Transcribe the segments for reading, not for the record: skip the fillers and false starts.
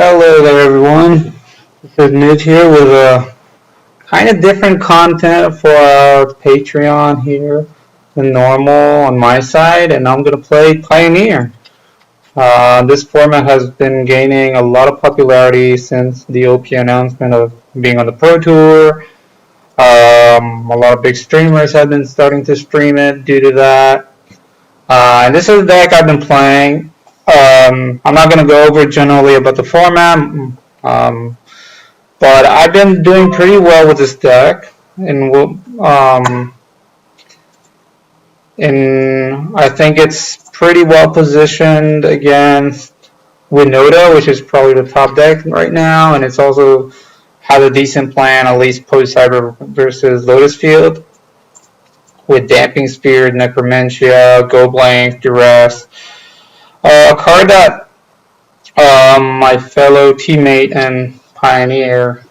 Hello there everyone, this is Mitch here with a kind of different content for our Patreon here than normal on my side, and I'm going to play Pioneer. This format has been gaining a lot of popularity since the OP announcement of being on the Pro Tour. A lot of big streamers have been starting to stream it due to that. And this is the deck I've been playing. I'm not going to go over generally about the format, but I've been doing pretty well with this deck. I think it's pretty well positioned against Winota, which is probably the top deck right now, and it's also has a decent plan, at least post-Cyber versus Lotus Field, with Damping Spear, Necromancia, Go Blank, Duress. A card that my fellow teammate and Pioneer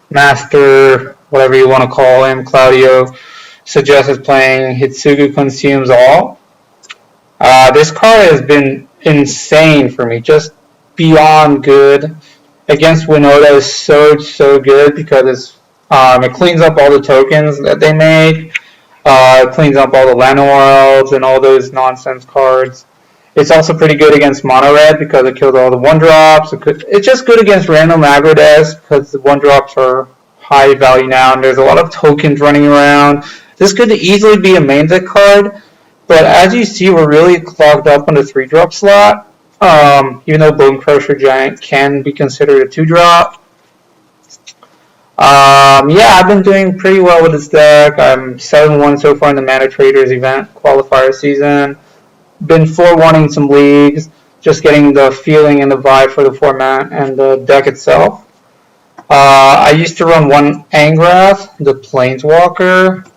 Master, whatever you want to call him, Claudio, suggests playing Hitsugu Consumes All. This card has been insane for me, just beyond good. Against Winota is so good because it cleans up all the tokens that they make. It cleans up all the Lano Worlds and all those nonsense cards. It's also pretty good against Mono Red because it kills all the 1-drops. It's just good against random aggro decks because the 1-drops are high value now and there's a lot of tokens running around. This could easily be a main deck card, but as you see, we're really clogged up on the 3-drop slot. Even though Bone Crusher Giant can be considered a 2-drop. Yeah, I've been doing pretty well with this deck. I'm 7-1 so far in the Mana Traders event qualifier season. Been 4-1ing some leagues, just getting the feeling and the vibe for the format and the deck itself. I used to run one Angrath, the Planeswalker.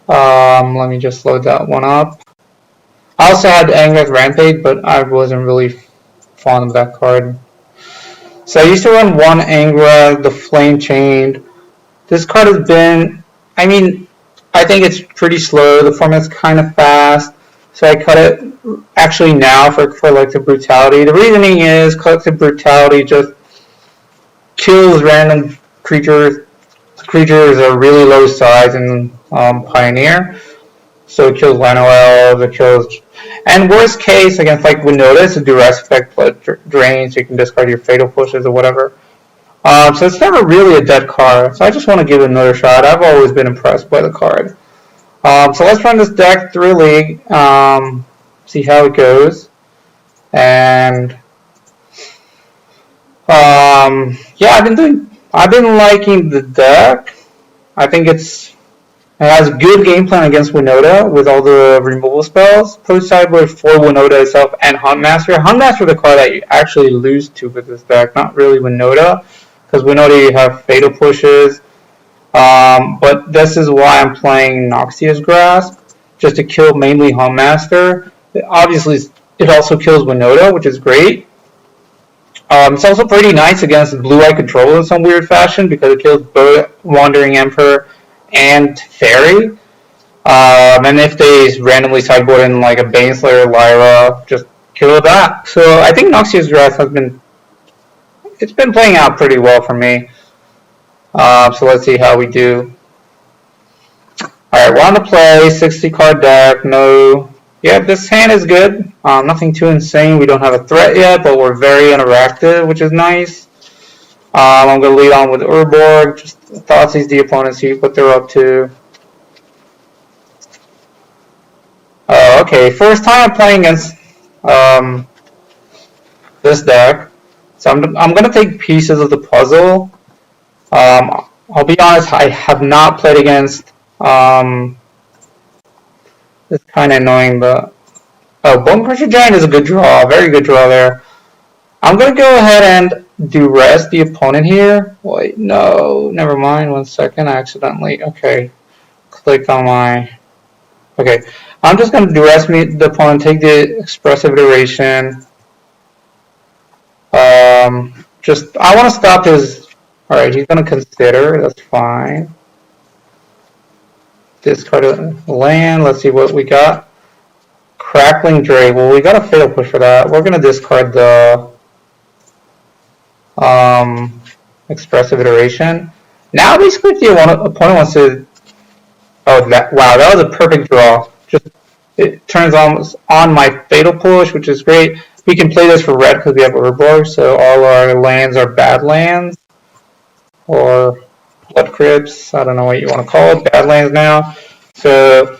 Let me just load that one up. I also had Angrath Rampage, but I wasn't really fond of that card. So I used to run one Angrath, the Flame Chained. This card has been, I think it's pretty slow. The format's kind of fast. So I cut it actually now for Collective Brutality. The reasoning is Collective Brutality just kills random creatures. Creatures are really low size in Pioneer. So it kills Lano Elves, it kills... And worst case, against like Winota, it's a Duress effect, blood drain, so you can discard your Fatal Pushes or whatever. So it's never really a dead card. So I just want to give it another shot. I've always been impressed by the card. So let's run this deck through a league, see how it goes, and yeah, I've been liking the deck. I think it has good game plan against Winota with all the removal spells. Post sideboard for Winota itself and Huntmaster. Huntmaster is the card that you actually lose to with this deck, not really Winota, because Winota you have Fatal Pushes. But this is why I'm playing Noxious Grasp, just to kill mainly Huntmaster. Obviously, it also kills Winota, which is great. It's also pretty nice against Blue-Eye Control in some weird fashion, because it kills both Wandering Emperor and Fairy. And if they randomly sideboard in like a Baneslayer Lyra, just kill that. So I think Noxious Grasp it's been playing out pretty well for me. So let's see how we do. Alright, we're on the play, 60 card deck, yeah, this hand is good. Nothing too insane, we don't have a threat yet, but we're very interactive, which is nice. I'm going to lead on with Urborg, just Thoughtseize the opponent, see what they're up to. Okay, first time I'm playing against this deck. So I'm going to take pieces of the puzzle. I'll be honest, I have not played against, it's kind of annoying, but, Bone Crusher Giant is a good draw, very good draw there. I'm going to go ahead and Duress the opponent here. Wait, no, never mind, 1 second, I accidentally, okay, clicked on my, okay. I'm just going to Duress the opponent, take the Expressive Iteration. I want to stop his... Alright, he's going to consider, that's fine. Discard a land, let's see what we got. Crackling Drake, well we got a Fatal Push for that. We're going to discard the expressive iteration. Now basically if the opponent wants to, oh wow, that was a perfect draw. Just it turns on my fatal push, which is great. We can play this for red because we have Urborg, so all our lands are bad lands or blood crypts. I don't know what you want to call it, bad lands now. So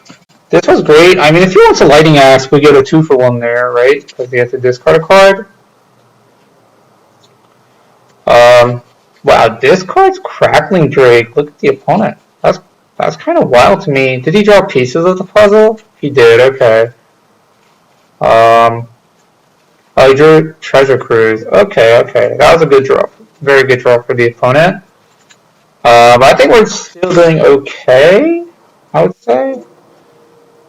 this was great. I mean, if he wants a Lightning Axe, we get a 2-for-1 there, right? Because he has to discard a card. Wow, this card's Crackling Drake. Look at the opponent. That's kind of wild to me. Did he draw pieces of the puzzle? He did, okay. Oh, he drew Treasure Cruise. Okay. That was a good draw. Very good draw for the opponent. But I think we're still doing okay, I would say.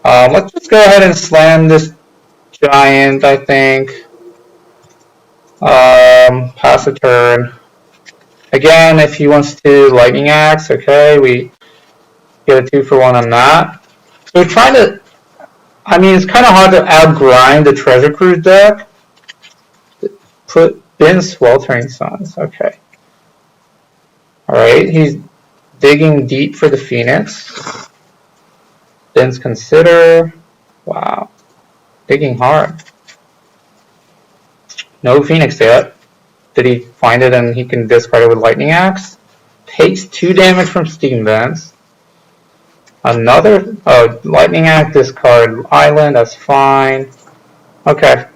Let's just go ahead and slam this giant, I think. Pass a turn. Again, if he wants to Lightning Axe, okay, we get a 2-for-1 on that. So we're trying to, I mean, it's kind of hard to outgrind the Treasure Cruise deck. Put Bin Sweltering Suns, okay. Alright, he's digging deep for the Phoenix. Bin's Consider. Wow. Digging hard. No Phoenix yet. Did he find it and he can discard it with Lightning Axe? Takes 2 damage from Steam Vents. Another, oh, Lightning Axe, discard Island, that's fine. Okay.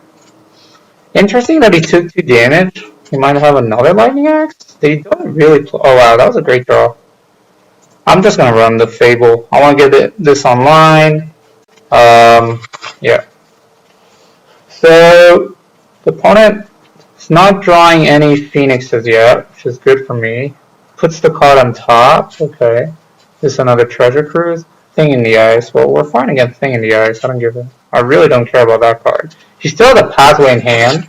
Interesting that he took 2 damage. He might have another Lightning Axe. They don't really, oh wow, that was a great draw. I'm just gonna run the Fable. I wanna get this online. Yeah. So, the opponent is not drawing any Phoenixes yet, which is good for me. Puts the card on top, okay. This is another Treasure Cruise. Thing in the Ice. Well, we're fine against Thing in the Ice. I really don't care about that card. He still has a Pathway in hand.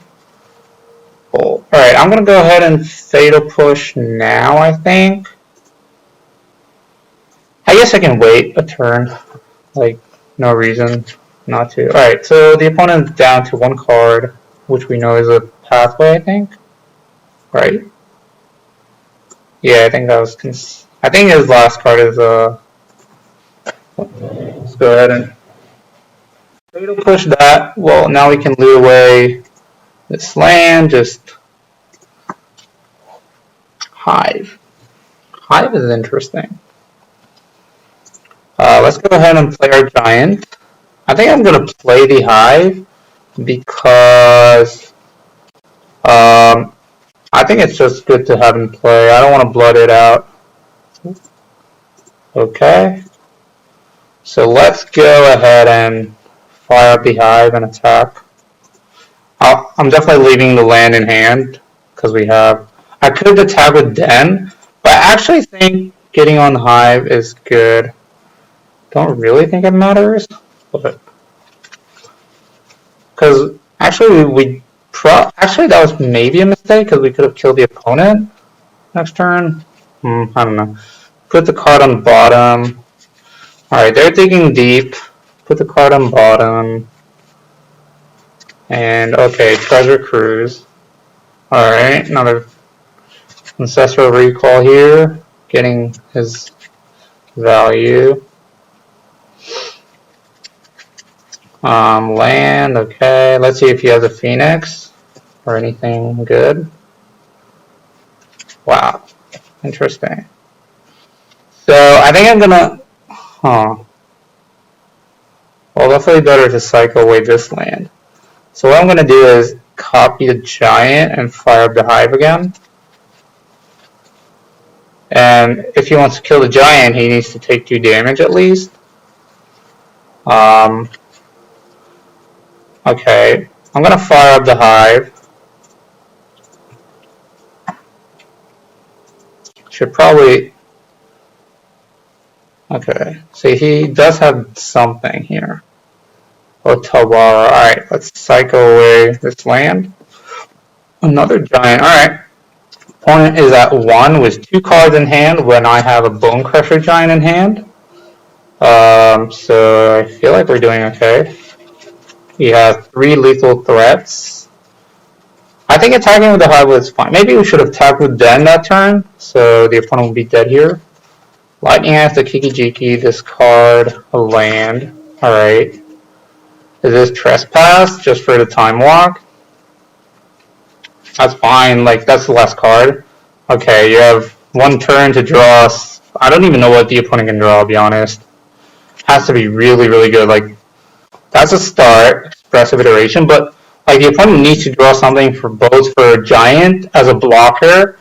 Oh. Alright, I'm gonna go ahead and Fatal Push now, I think. I guess I can wait a turn. Like, no reason not to. Alright, so the opponent's down to 1 card, which we know is a Pathway, I think. Right? Yeah, I think that was... I think his last card is let's go ahead and Fatal Push that. Well, now we can loot away this land. Just Hive. Hive is interesting. Let's go ahead and play our giant. I think I'm gonna play the Hive because I think it's just good to have him play. I don't want to blood it out. Okay. So let's go ahead and fire up the Hive and attack. I'm definitely leaving the land in hand because we have... I could attack with Den, but I actually think getting on the Hive is good. Don't really think it matters, but... Because actually actually that was maybe a mistake because we could have killed the opponent next turn. I don't know. Put the card on bottom. Alright, they're digging deep. Put the card on bottom. And, okay, Treasure Cruise. Alright, another Ancestral Recall here. Getting his value. Land, okay. Let's see if he has a Phoenix or anything good. Wow, interesting. So I think I'm gonna, well, definitely better to cycle away this land. So what I'm gonna do is copy the giant and fire up the Hive again. And if he wants to kill the giant, he needs to take 2 damage at least. Okay, I'm gonna fire up the Hive. Should probably... Okay, so he does have something here. Otawara. Alright, let's cycle away this land. Another giant. Alright. Opponent is at 1 with 2 cards in hand when I have a Bone Crusher giant in hand. So I feel like we're doing okay. He has 3 lethal threats. I think attacking with the hive was fine. Maybe we should have attacked with Den that turn, so the opponent will be dead here. Lightning Axe the Kiki-Jiki, discard a land. Alright. Is this Trespass just for the Time Walk? That's fine, like that's the last card. Okay, you have one turn to draw. I don't even know what the opponent can draw, I'll be honest. Has to be really, really good. Like, that's a start, expressive iteration, but like the opponent needs to draw something for both for a giant as a blocker,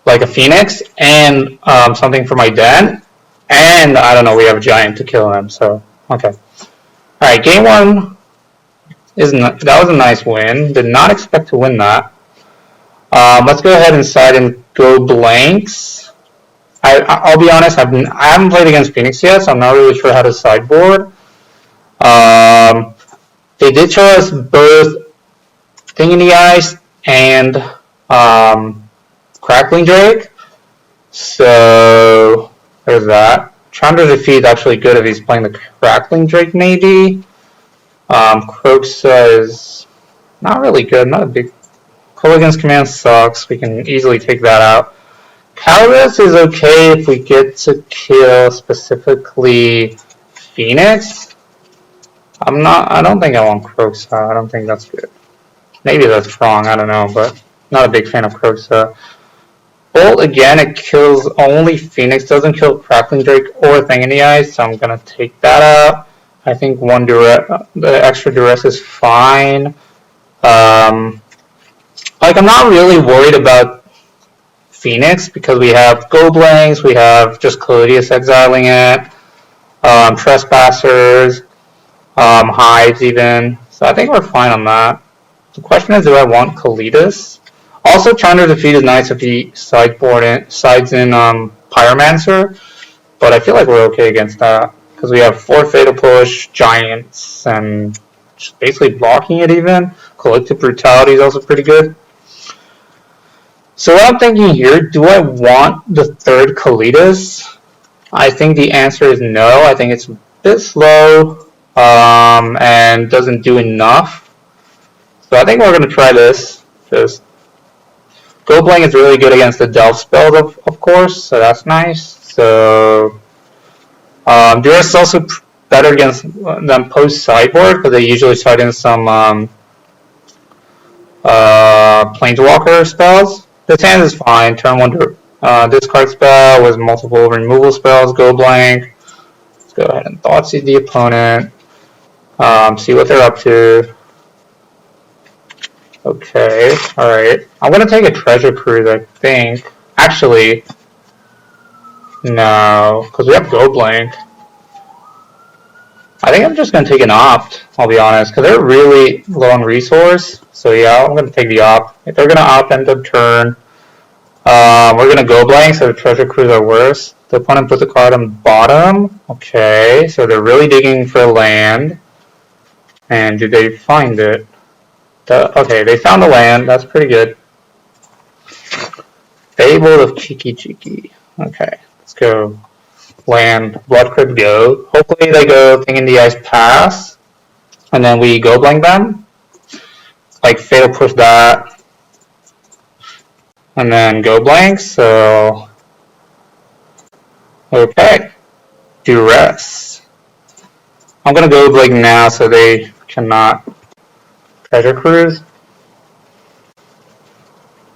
like a Phoenix, and something for my Den. And I don't know, we have a giant to kill him, so okay. Alright, game one that was a nice win. Did not expect to win that. Let's go ahead inside and go blanks. I'll be honest, I haven't played against Phoenix yet, so I'm not really sure how to sideboard. They did show us both Thing in the Ice and Crackling Drake, so there's that. Chandra Defeat is actually good if he's playing the Crackling Drake, maybe. Croxa is not really good, not a big. Colligan's Command sucks, we can easily take that out. Calibus is okay if we get to kill specifically Phoenix. I don't think I want Croxa, I don't think that's good. Maybe that's wrong, I don't know, but not a big fan of Croxa. Bolt, again, it kills only Phoenix, doesn't kill Crackling Drake or Thing in the Ice, so I'm gonna take that out. I think the extra duress is fine. Like, I'm not really worried about Phoenix because we have Goblanks, we have just Clodius exiling it, Trespassers, Hives even. So I think we're fine on that. The question is, do I want Clodius? Also, Chandra Defeat is nice if he sides in Pyromancer, but I feel like we're okay against that because we have 4 Fatal Push, Giants, and just basically blocking it even. Collective Brutality is also pretty good. So what I'm thinking here, do I want the third Clodius? I think the answer is no. I think it's a bit slow and doesn't do enough. So I think we're going to try this. Just Goblank is really good against the Delve spells, of course, so that's nice. So Duress is also better against them post sideboard because they usually side in some Planeswalker spells. This hand is fine. Turn 1 discard spell with multiple removal spells. Go blank. Let's go ahead and Thoughtseize the opponent. See what they're up to. Okay, alright. I'm gonna take a Treasure Cruise, I think. Actually, no, because we have Go Blank. I think I'm just gonna take an Opt, I'll be honest, because they're really low on resource. So yeah, I'm gonna take the Opt. If they're gonna Opt end of turn, we're gonna Go Blank, so the Treasure Cruise are worse. The opponent puts a card on bottom. Okay, so they're really digging for land. And did they find it? Okay, they found the land. That's pretty good. Fable of Kiki-Jiki. Okay, let's go. Land, Blood Crypt go. Hopefully they go Thing in the Ice pass. And then we Go Blank them. Like, Fatal Push that. And then Go Blank, so... Okay. Duress. I'm gonna Go Blank now so they cannot... Treasure Cruise.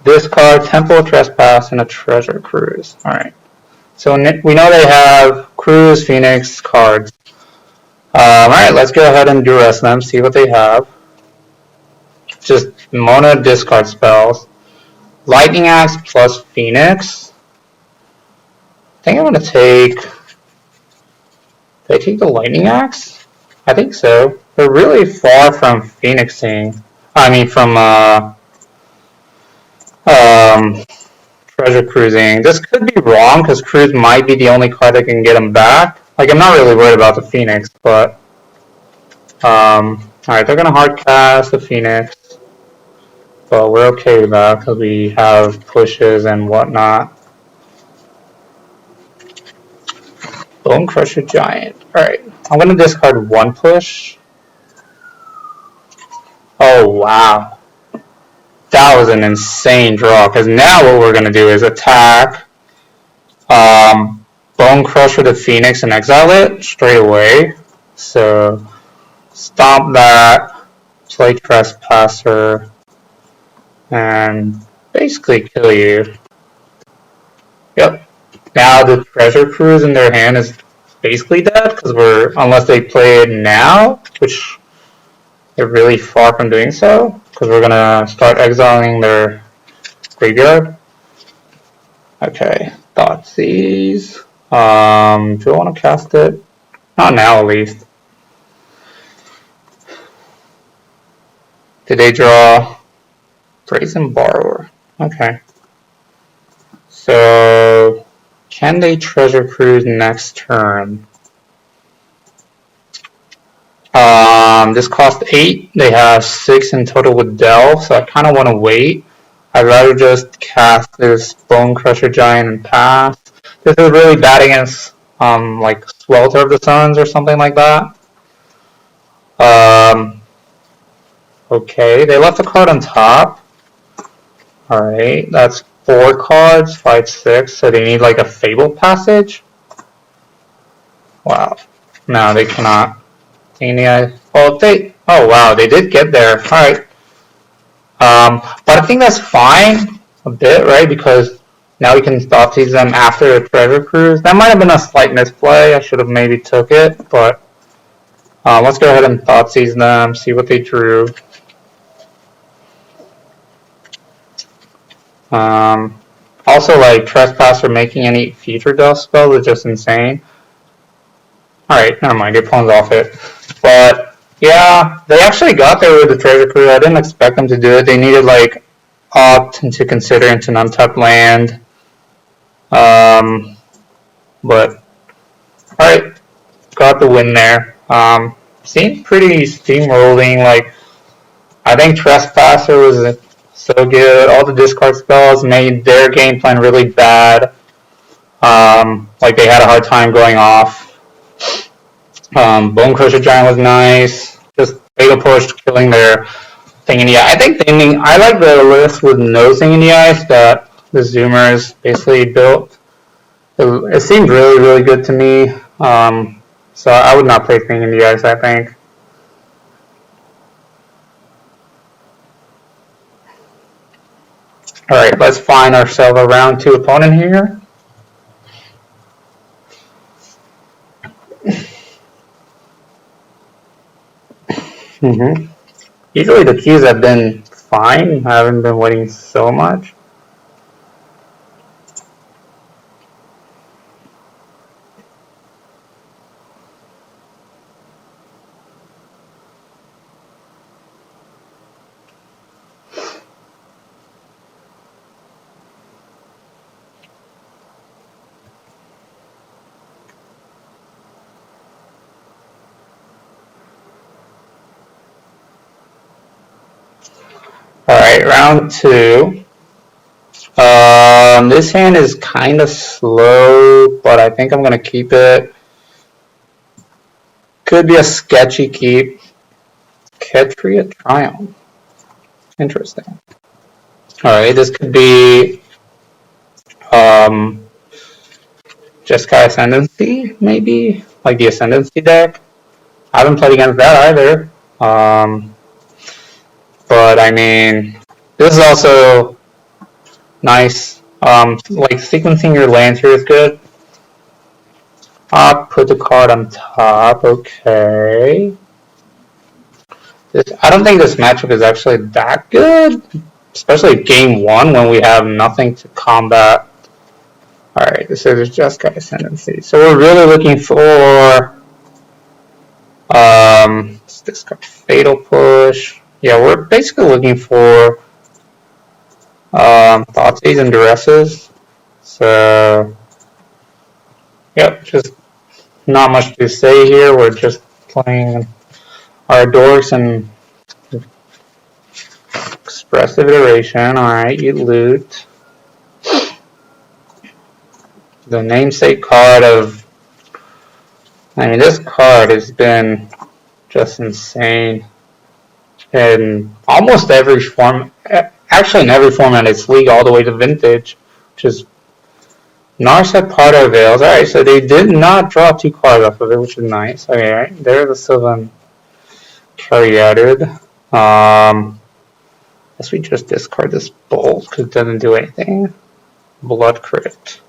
Discard Temple Trespass and a Treasure Cruise. Alright. So we know they have Cruise, Phoenix, cards. Alright, let's go ahead and Duress them, see what they have. Just mono discard spells. Lightning Axe plus Phoenix. I think I'm gonna take... Did I take the Lightning Axe? I think so. They're really far from Phoenixing. I mean, from Treasure Cruising. This could be wrong because Cruise might be the only card that can get them back. Like, I'm not really worried about the Phoenix, but alright, they're gonna hard cast the Phoenix, but we're okay with that because we have pushes and whatnot. Bone Crusher Giant. Alright, I'm gonna discard 1 push. Oh, wow. That was an insane draw, because now what we're going to do is attack, Bone Crusher the Phoenix and exile it straight away. So stomp that, play Trespasser, and basically kill you. Yep. Now the Treasure Cruise in their hand is basically dead, because unless they play it now, which they're really far from doing so, because we're gonna start exiling their graveyard. Okay, Thoughtseize. Do I want to cast it? Not now, at least. Did they draw Brazen Borrower? Okay. So, can they Treasure Cruise next turn? This cost 8. They have 6 in total with Delve, so I kind of want to wait. I'd rather just cast this Bone Crusher Giant and pass. This is really bad against like Swelter of the Suns or something like that. Okay, they left a card on top. Alright, that's 4 cards, 5, 6, so they need like a Fable Passage. Wow. No, they cannot. Oh wow, they did get there. Alright. But I think that's fine a bit, right? Because now we can Thoughtseize them after the Treasure Cruise. That might have been a slight misplay. I should have maybe took it, but let's go ahead and Thoughtseize them, see what they drew. Also, like, Trespasser making any future Delve spells is just insane. Alright, never mind, your opponent's off it. But, yeah, they actually got there with the Treasure Cruise. I didn't expect them to do it. They needed, like, opt to consider into an untapped land. But, alright, got the win there. Seemed pretty steamrolling. Like, I think Trespasser was so good. All the discard spells made their game plan really bad. Like, they had a hard time going off. Bone Crusher Giant was nice. Just Fatal Push killing their Thing in the Eye. I like the list with no Thing in the Ice that the Zoomers basically built. It seemed really, really good to me. So I would not play Thing in the Ice, I think. Alright, let's find ourselves a round 2 opponent here. Usually the keys have been fine. I haven't been winning so much. Alright, round 2. This hand is kind of slow, but I think I'm going to keep it. Could be a sketchy keep. Ketria Triumph. Interesting. Alright, this could be Jeskai Ascendancy, maybe? Like the Ascendancy deck. I haven't played against that either. But I mean, this is also nice. Like sequencing your lands here is good. Put the card on top. Okay. I don't think this matchup is actually that good, especially game 1 when we have nothing to combat. Alright, this is just got Ascendancy. So we're really looking for this card, Fatal Push. Yeah, we're basically looking for Thoughtseize and Duresses. So yep, just not much to say here. We're just playing our dorks and expressive iteration. Alright, you loot. The namesake card of... I mean, this card has been just insane in almost every form. actually in every format it's league all the way to vintage, which is Narset Parter Veils. Alright, so they did not draw 2 cards off of it, which is nice. Okay, right, there's the Sylvan Caryatid. Guess we just discard this Bolt because it doesn't do anything. Blood Crypt.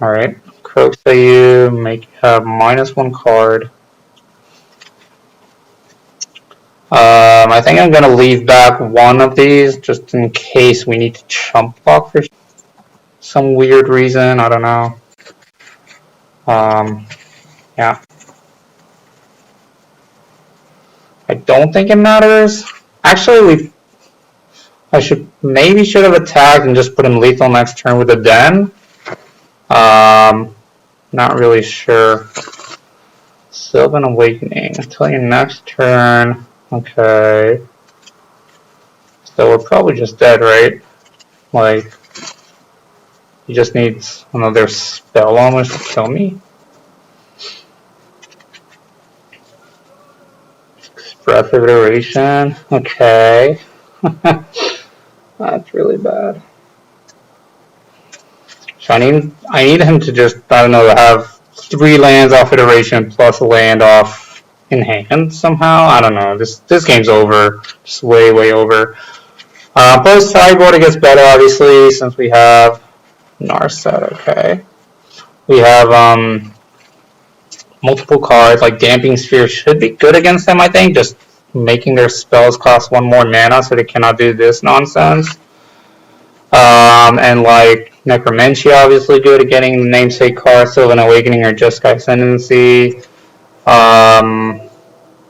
Alright, Croaksayu, make -1 card. I think I'm gonna leave back one of these just in case we need to chump block for some weird reason. I don't know. Yeah. I don't think it matters. Actually, I should have attacked and just put him lethal next turn with a den. Not really sure. Sylvan Awakening until your next turn. Okay. So we're probably just dead, right? Like, he just needs another spell almost to kill me. Breath of Iteration. Okay. That's really bad. So I need him to just, I don't know, have 3 lands off Iteration plus a land off in hand somehow. I don't know. This game's over. Just way, way over. Post sideboard, it gets better, obviously, since we have Narset. Okay. We have multiple cards, like Damping Sphere should be good against them, I think. Just making their spells cost 1 more mana so they cannot do this nonsense. And like Necromantia, obviously good at getting the namesake card, Sylvan Awakening or Jeskai Ascendancy.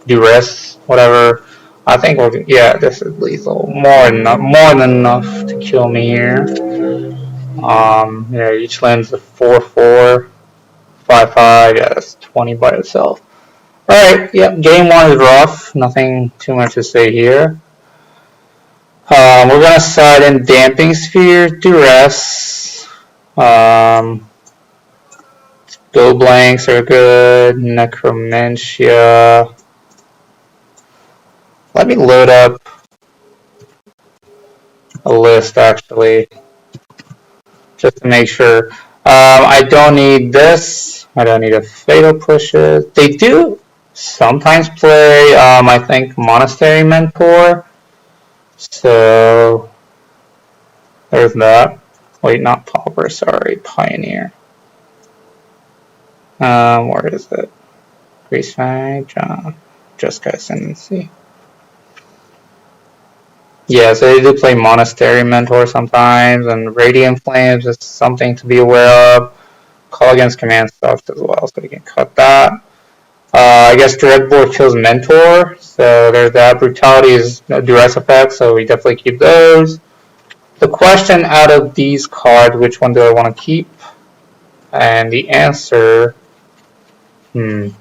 Duress, whatever. I think yeah, this is lethal. More than enough to kill me here. Yeah, each land's a 4/4, 5/5. Yeah, that's 20 by itself. Alright, yep, game 1 is rough. Nothing too much to say here. We're gonna side in Damping Sphere, Duress. Go blanks are good. Necromantia. Let me load up a list actually, just to make sure. I don't need this. I don't need a Fatal Pushes. They do sometimes play, I think, Monastery Mentor. So there's that. Wait, not Pauper, sorry, Pioneer. Where is it? Greasefang, John, Jeskai Ascendancy. Yeah, so they do play Monastery Mentor sometimes, and Radiant Flames is something to be aware of. Call Against Command sucks as well, so we can cut that. I guess Dreadboard kills Mentor, so there's that. Brutality is a duress effect, so we definitely keep those. The question out of these cards, which one do I want to keep? And the answer, they're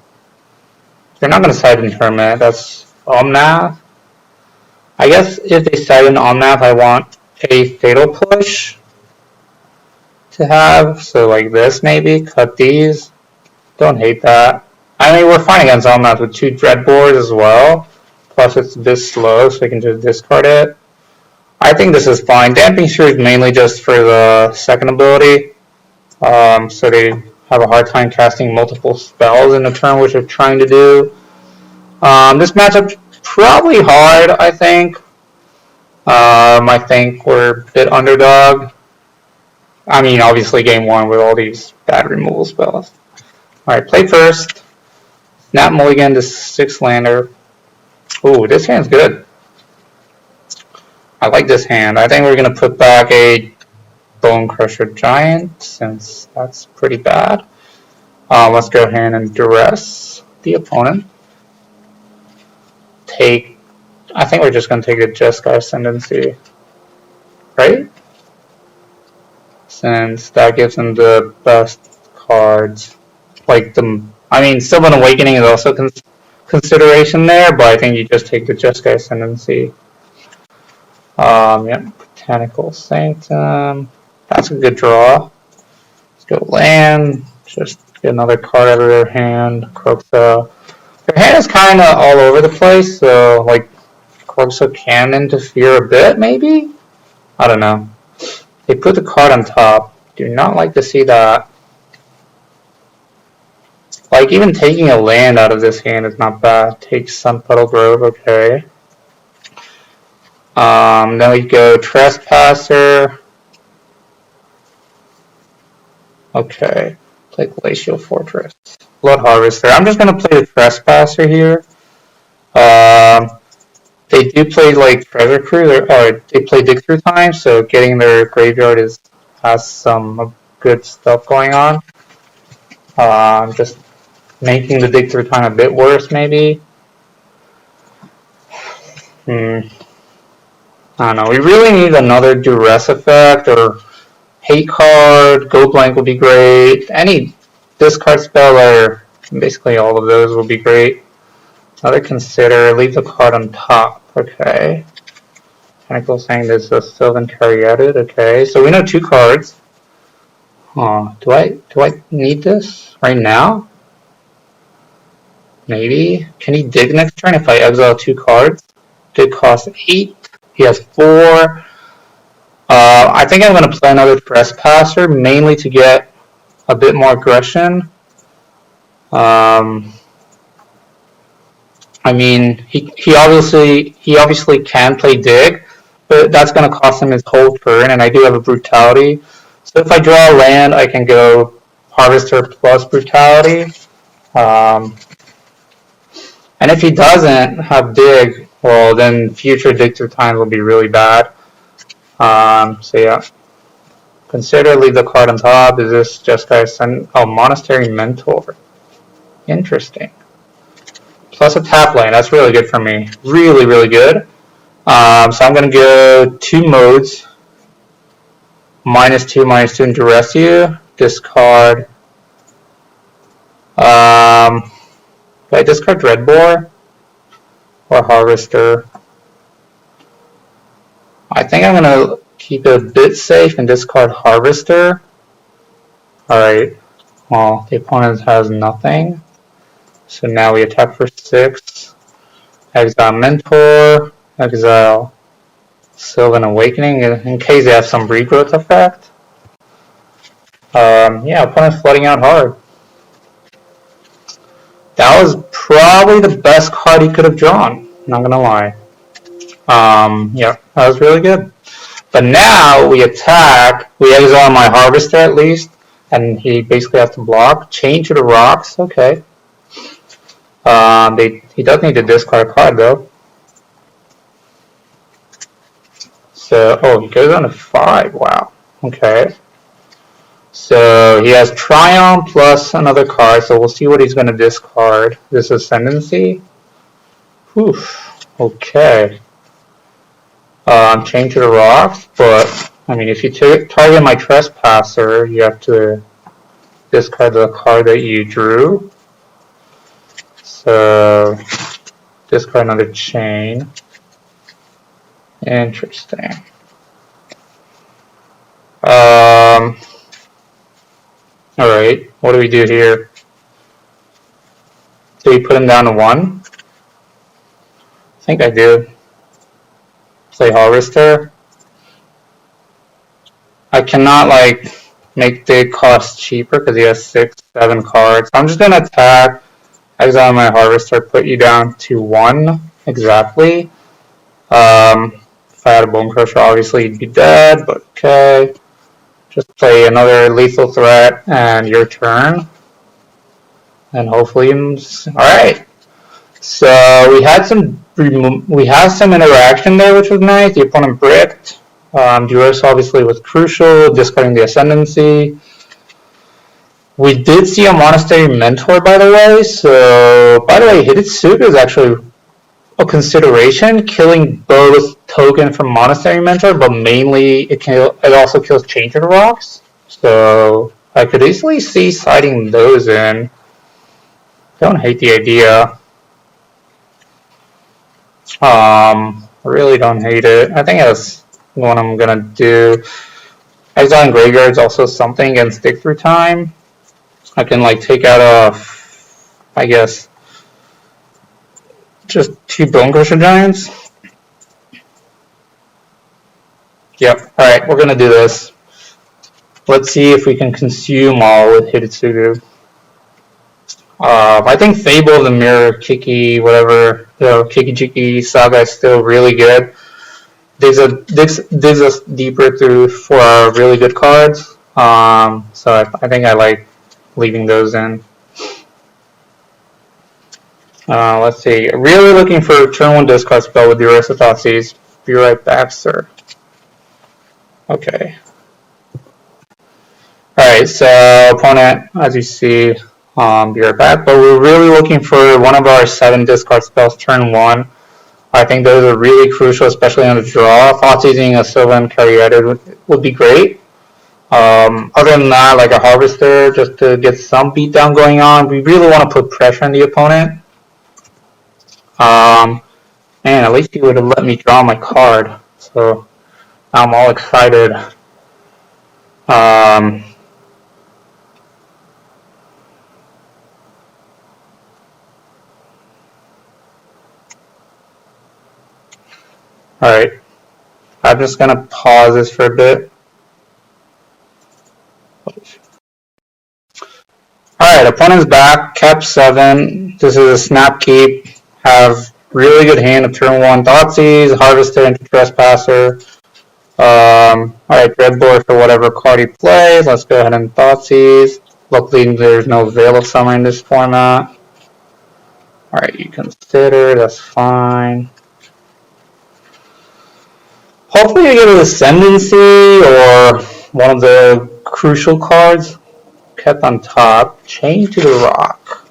not going to side in Hermit, that's Omnath. I guess if they side in Omnath, I want a Fatal Push to have, so like this maybe, cut these. Don't hate that. I mean, we're fine against Omnath with 2 Dreadboards as well, plus it's this slow, so we can just discard it. I think this is fine. Damping Sphere is mainly just for the second ability, so they have a hard time casting multiple spells in a turn, which they're trying to do. This matchup's probably hard, I think. I think we're a bit underdog. I mean, obviously game 1 with all these bad removal spells. Alright, play first. Snap Mulligan to 6-lander. Ooh, this hand's good. I like this hand. I think we're going to put back a Bone Crusher Giant, since that's pretty bad. Let's go ahead and duress the opponent. I think we're just going to take a Jeskai Ascendancy, right? Since that gives them the best cards. Like Sylvan Awakening is also consideration there, but I think you just take the Jeskai Ascendancy. Yep, Botanical Sanctum. That's a good draw. Let's go land. Just get another card out of their hand. Croaksa. Their hand is kind of all over the place, so like Corpso can interfere a bit, maybe? I don't know. They put the card on top. Do not like to see that. Like, even taking a land out of this hand is not bad. Take Sunpetal Grove, okay. Then we go Trespasser. Okay. Play Glacial Fortress. Blood Harvester. I'm just going to play the Trespasser here. They do play like Treasure Cruise, or they play Dig Through Time, so getting their graveyard has some good stuff going on. Just making the Dig Through Time a bit worse, maybe. I don't know. We really need another Duress effect or Hate card. Go Blank would be great. Any discard spell or basically all of those will be great. Another Consider. Leave the card on top. Okay. Technical saying there's a Sylvan Caryatid. Okay. So we know 2 cards. Do I need this right now? Maybe. Can he dig next turn if I exile 2 cards? Dig cost 8. He has 4. I think I'm going to play another Trespasser, mainly to get a bit more aggression. I mean, he obviously can play Dig, but that's going to cost him his whole turn, and I do have a Brutality. So if I draw a land, I can go Harvester plus Brutality. And if he doesn't have Dig, well, then future Dig Through Times will be really bad. So yeah. Consider, leave the card on top. Is this just guys send? Oh, Monastery Mentor. Interesting. Plus a tap lane. That's really good for me. Really, really good. So I'm going to go 2 modes. -2, and Duress you. Discard. Do I discard Dreadbore? Or Harvester? I think I'm going to keep it a bit safe and discard Harvester. Alright. Well, the opponent has nothing. So now we attack for 6. Exile Mentor. Exile Sylvan Awakening in case they have some regrowth effect. Yeah, opponent's flooding out hard. That was probably the best card he could have drawn. Not gonna lie. Yeah, that was really good. But now we attack. We exile my Harvester at least, and he basically has to block. Chain to the Rocks. Okay. He does need to discard a card though. So, oh, he goes on to 5. Wow. Okay. So he has Triumph plus another card. So we'll see what he's going to discard. This Ascendancy. Whew. Okay. Chain to the Rocks, but I mean, if you target my Trespasser, you have to discard the card that you drew. So discard another Chain. Interesting. Alright, what do we do here? Do we put him down to 1? I think I do. Play Harvester. I cannot like make Dig cost cheaper because he has 6, 7 cards. I'm just gonna attack, exile my Harvester, put you down to 1 exactly. If I had a Bone Crusher, obviously you'd be dead, but okay. Just play another lethal threat and your turn. And hopefully, alright. So we had some interaction there, which was nice. The opponent bricked. Duress obviously was crucial, discarding the Ascendancy. We did see a Monastery Mentor, by the way. So, by the way, Hidetsuga is actually a consideration, killing both token from Monastery Mentor, but mainly it also kills Chain to the Rocks. So I could easily see siding those in. Don't hate the idea. Really don't hate it. I think that's what I'm gonna do. Exile and Graveyard is also something against Dig Through Time. I can like take out I guess, just 2 Bone Crusher Giants. Yep. All right, we're gonna do this. Let's see if we can consume all with Hitotsugu. I think Fable of the Mirror, Kiki, whatever, Kiki Jiki Saga is still really good. Digs us deeper through for our really good cards. So I think I like leaving those in. Let's see. Really looking for turn 1 discard spell with the Erasa Thoughtseize. Be right back, sir. Okay. Alright, so opponent, as you see, be right back. But we're really looking for one of our 7 discard spells turn 1. I think those are really crucial, especially on the draw. Thoughtseizing a Sylvan Caryatid would be great. Other than that, like a Harvester, just to get some beatdown going on. We really want to put pressure on the opponent. Man, at least he would have let me draw my card. So I'm all excited. Alright. I'm just going to pause this for a bit. Alright, opponent's back. Kept 7. This is a snap keep. Have really good hand of turn 1 Thoughtseize, Harvester into Trespasser. Alright, red board for whatever card he plays. Let's go ahead and Thoughtseize. Luckily, there's no Veil of Summer in this format. Alright, you consider, that's fine. Hopefully I get an Ascendancy or one of the crucial cards kept on top. Chain to the Rock.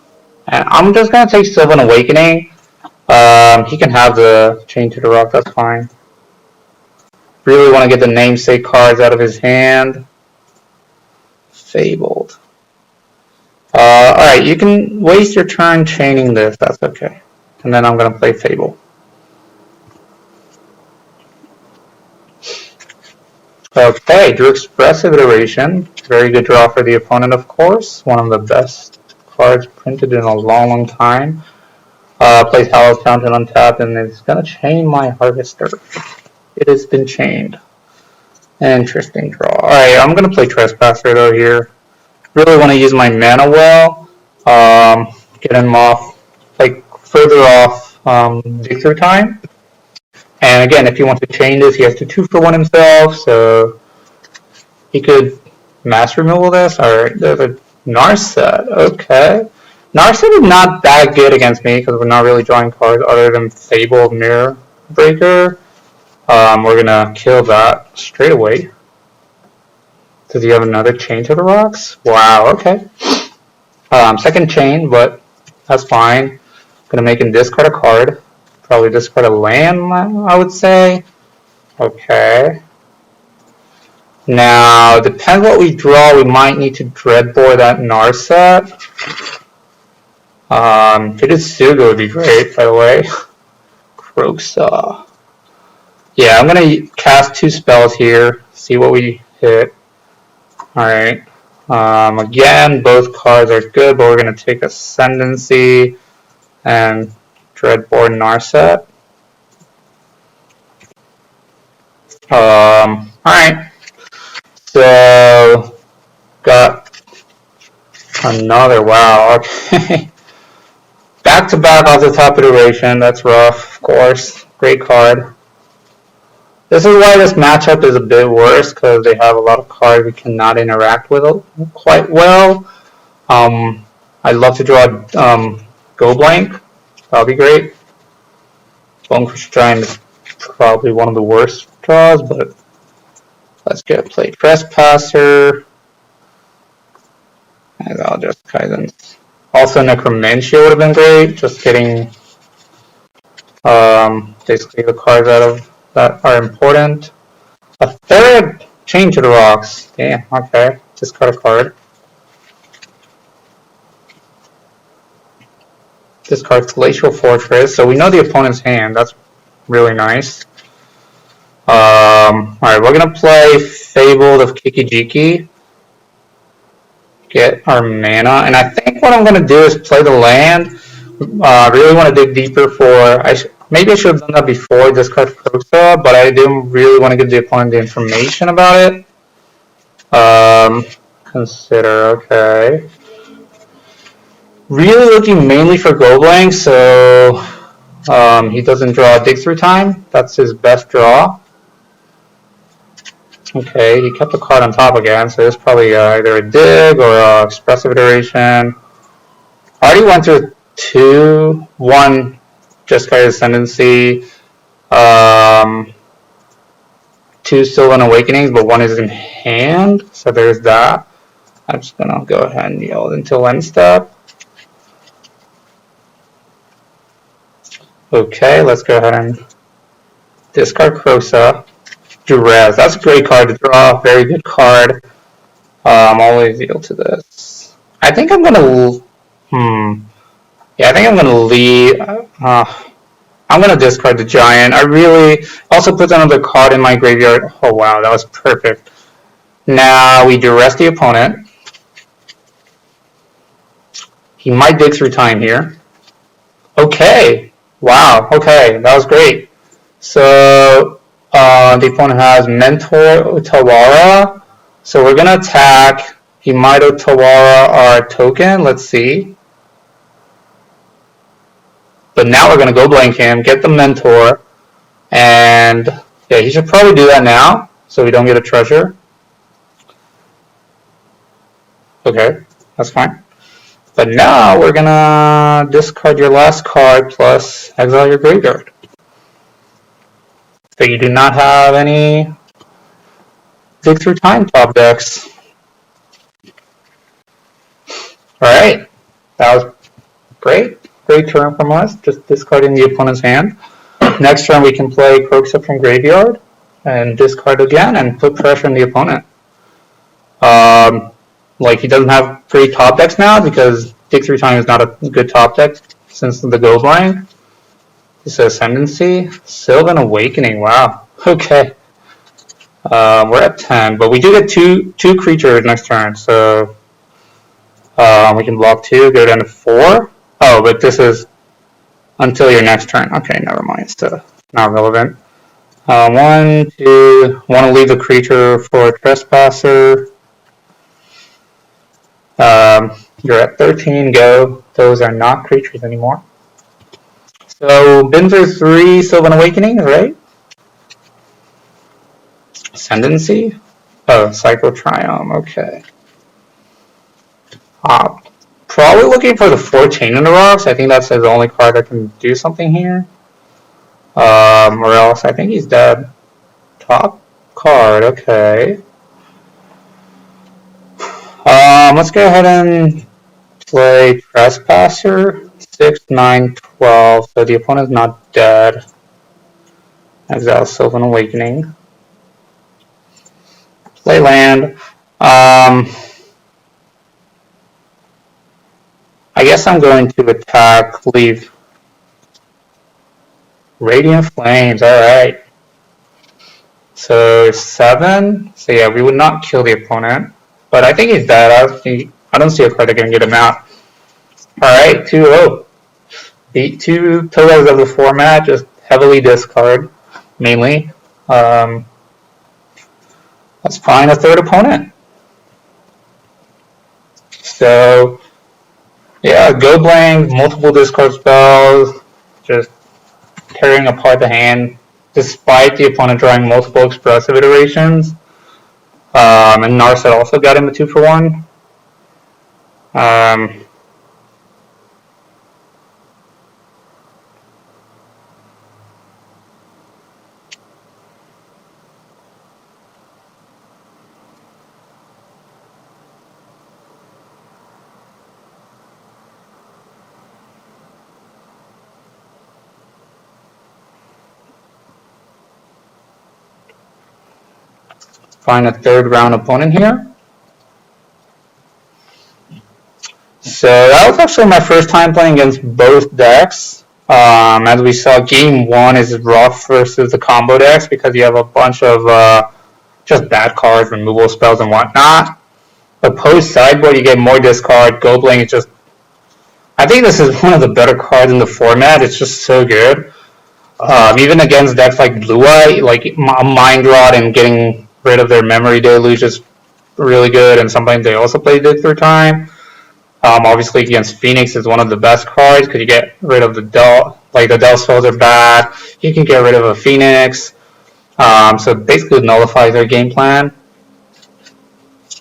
And I'm just going to take Sylvan Awakening. He can have the Chain to the Rock, that's fine. Really want to get the namesake cards out of his hand. Fabled. Alright, you can waste your turn chaining this, that's okay. And then I'm going to play Fable. Okay, drew Expressive Iteration. Very good draw for the opponent, of course. One of the best cards printed in a long time. Plays Hallowed Fountain untapped, and it's going to chain my Harvester. It has been chained. Interesting draw. Alright, I'm going to play Trespasser, though, here. Really want to use my mana well. Get him off, like, further off Victor time. And again, if he wants to chain this, he has to 2-for-1 himself, so he could mass removal this. Alright, there's a Narset. Okay. Narset is not that good against me because we're not really drawing cards other than Fable Mirror Breaker. We're gonna kill that straight away. Does he have another Chain to the Rocks? Wow, okay. Second chain, but that's fine. Gonna make him discard a card. Probably discard a land, I would say. Okay. Now, depends what we draw, we might need to Dreadbore that Narset. Hitotsugu would be great, by the way. Croaksaw. Yeah, I'm gonna cast 2 spells here, see what we hit. Alright. Again, both cards are good, but we're gonna take Ascendancy and Dreadbore Narset. Alright. So, got another, wow, okay. Back to back off the top iteration, that's rough, of course. Great card. This is why this matchup is a bit worse, because they have a lot of cards we cannot interact with quite well. I'd love to draw Go Blank. That'll be great. Bone Crusher Giant is probably one of the worst draws, but let's get play Trespasser. And I'll just Kaizen. Also, Necromantia would have been great. Just getting basically the cards out of that are important. A third Chain to the Rocks. Damn, okay. Discard a card. Discard Glacial Fortress. So we know the opponent's hand. That's really nice. Alright, we're gonna play Fabled of Kikijiki. Get our mana. And I think what I'm gonna do is play the land. Really want to dig deeper for maybe I should have done that before discard Proxa, but I didn't really want to give the opponent the information about it. Consider, okay. Really looking mainly for go blank, so he doesn't draw dig through time. That's his best draw. Okay, he kept the card on top again, so it's probably either a dig or a expressive iteration. I already went through 2, 1 just by Ascendancy, 2 Sylvan Awakenings, but 1 is in hand, so there's that. I'm just gonna go ahead and yield until end step. Okay, let's go ahead and discard Krosa. Durez, that's a great card to draw, very good card. Always yield to this. I think I'm gonna, yeah, I think I'm gonna leave. I'm gonna discard the Giant. I really also put another card in my graveyard. Oh wow, that was perfect. Now we duress the opponent. He might dig through time here. Okay. Wow. Okay, that was great. So the opponent has Mentor Otawara. So we're gonna attack. He might Otawara our token. Let's see. But now we're gonna go blank him, get the Mentor, and yeah, he should probably do that now, so we don't get a treasure. Okay, that's fine. But now we're gonna discard your last card plus exile your graveyard. So you do not have any dig through time top decks. Alright, that was great. Great turn from us, just discarding the opponent's hand. Next turn we can play Kroxa from graveyard and discard again and put pressure on the opponent. Like he doesn't have great top decks now because dig through time is not a good top deck since the go blind. This is Ascendancy. Sylvan Awakening, wow. Okay. We're at 10, but we do get two creatures next turn, so we can block 2, go down to 4. Oh, but this is until your next turn. Okay, never mind. So not relevant. 1, 2. Want to leave the creature for a Trespasser. You're at 13. Go. Those are not creatures anymore. So been through 3 Sylvan Awakenings, right? Ascendancy. Oh, Psychotriumph. Okay. Probably looking for the 14 in the rocks. I think that's the only card that can do something here. Or else I think he's dead. Top card, okay. Let's go ahead and play Trespasser. 6, 9, 12. So the opponent's not dead. Exile Sylvan Awakening. Play land. I guess I'm going to attack, leave Radiant Flames, alright. So 7, so yeah, we would not kill the opponent, but I think he's dead. I don't see a card that can get him out. Alright, 2-0. Beat 2 pillars of the format, just heavily discard, mainly. Let's find a third opponent. So yeah, go blank, multiple discard spells, just tearing apart the hand, despite the opponent drawing multiple expressive iterations. And Narset also got him a 2-for-1. Find a third round opponent here. So that was actually my first time playing against both decks. As we saw, game 1 is rough versus the combo decks because you have a bunch of just bad cards, removal spells and whatnot. But post sideboard, you get more discard. Go blank is just, I think this is one of the better cards in the format. It's just so good. Even against decks like Blue Eye, like Mind Rot and getting rid of their Memory Deluge is really good, and sometimes they also play Dig Through Time. Obviously against Phoenix is one of the best cards because you get rid of the Del, like the Del spells are bad. You can get rid of a Phoenix, so basically it nullifies their game plan.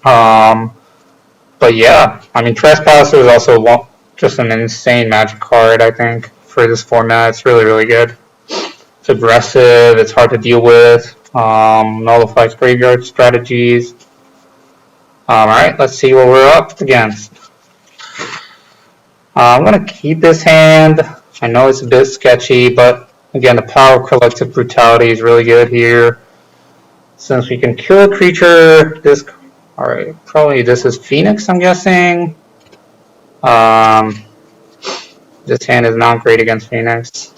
But yeah, I mean Trespasser is also just an insane Magic card. I think for this format, it's really really good. It's aggressive. It's hard to deal with. Nullifies graveyard strategies. Alright, let's see what we're up against. I'm going to keep this hand. I know it's a bit sketchy, but again, the power of collective brutality is really good here. Since we can kill a creature, this... Alright, probably this is Phoenix, I'm guessing. This hand is not great against Phoenix.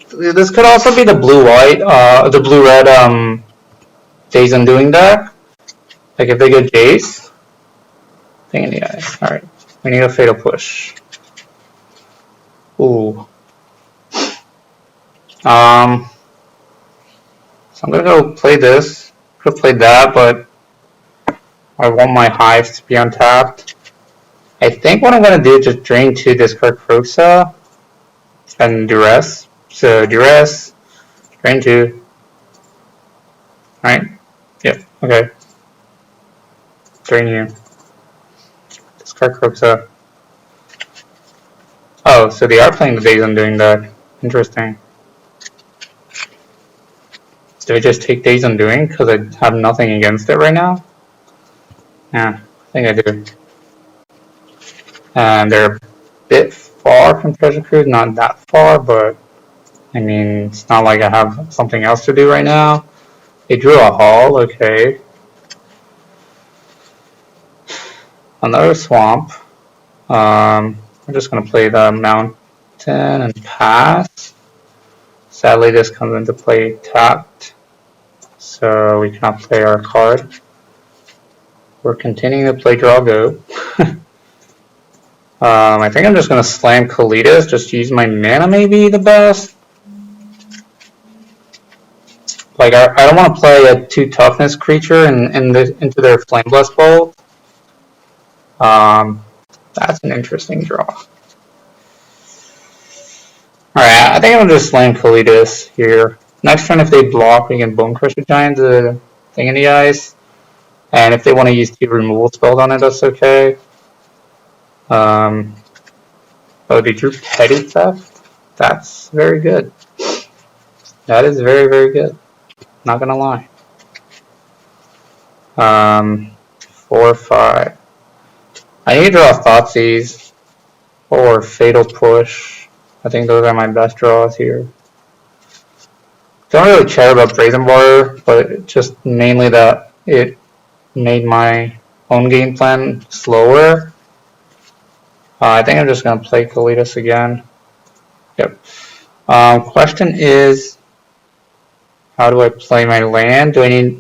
This could also be the blue-white, the blue-red Days Undoing deck. Like if they get Jace. Thing in the eye. Alright, we need a Fatal Push. Ooh. So I'm gonna go play this. Could play that, but I want my Hives to be untapped. I think what I'm gonna do is just drain 2, discard Kroxa, and Duress. So Duress, drain 2. Right? Yep, okay. Drain you. Discard Kroxa. Oh, so they are playing the Days Undoing that. Interesting. Do I just take Days Undoing because I have nothing against it right now? Yeah, I think I do. And they're a bit far from Treasure Cruise, not that far, but I mean, it's not like I have something else to do right now. They drew a Hall, okay. Another Swamp. I'm just going to play the Mountain and pass. Sadly, this comes into play tapped, so we cannot play our card. We're continuing to play Draw Go. I think I'm just going to slam Kalitas, just use my mana maybe the best. Like, I don't want to play a 2 toughness creature into their Flame Blast Bolt. That's an interesting draw. Alright, I think I'm just slam Kalitas here. Next turn, if they block, we can Bone Crusher Giant the thing in the ice. And if they want to use 2 removal spells on it, that's okay. Oh, they drew Petty Theft? That's very good. That is very, very good. Not gonna lie. 4, 5. I need to draw Thoughtseize or Fatal Push. I think those are my best draws here. Don't really care about Brazen Bar, but just mainly that it made my own game plan slower. I think I'm just gonna play Kalitas again. Yep. Question is, how do I play my land? I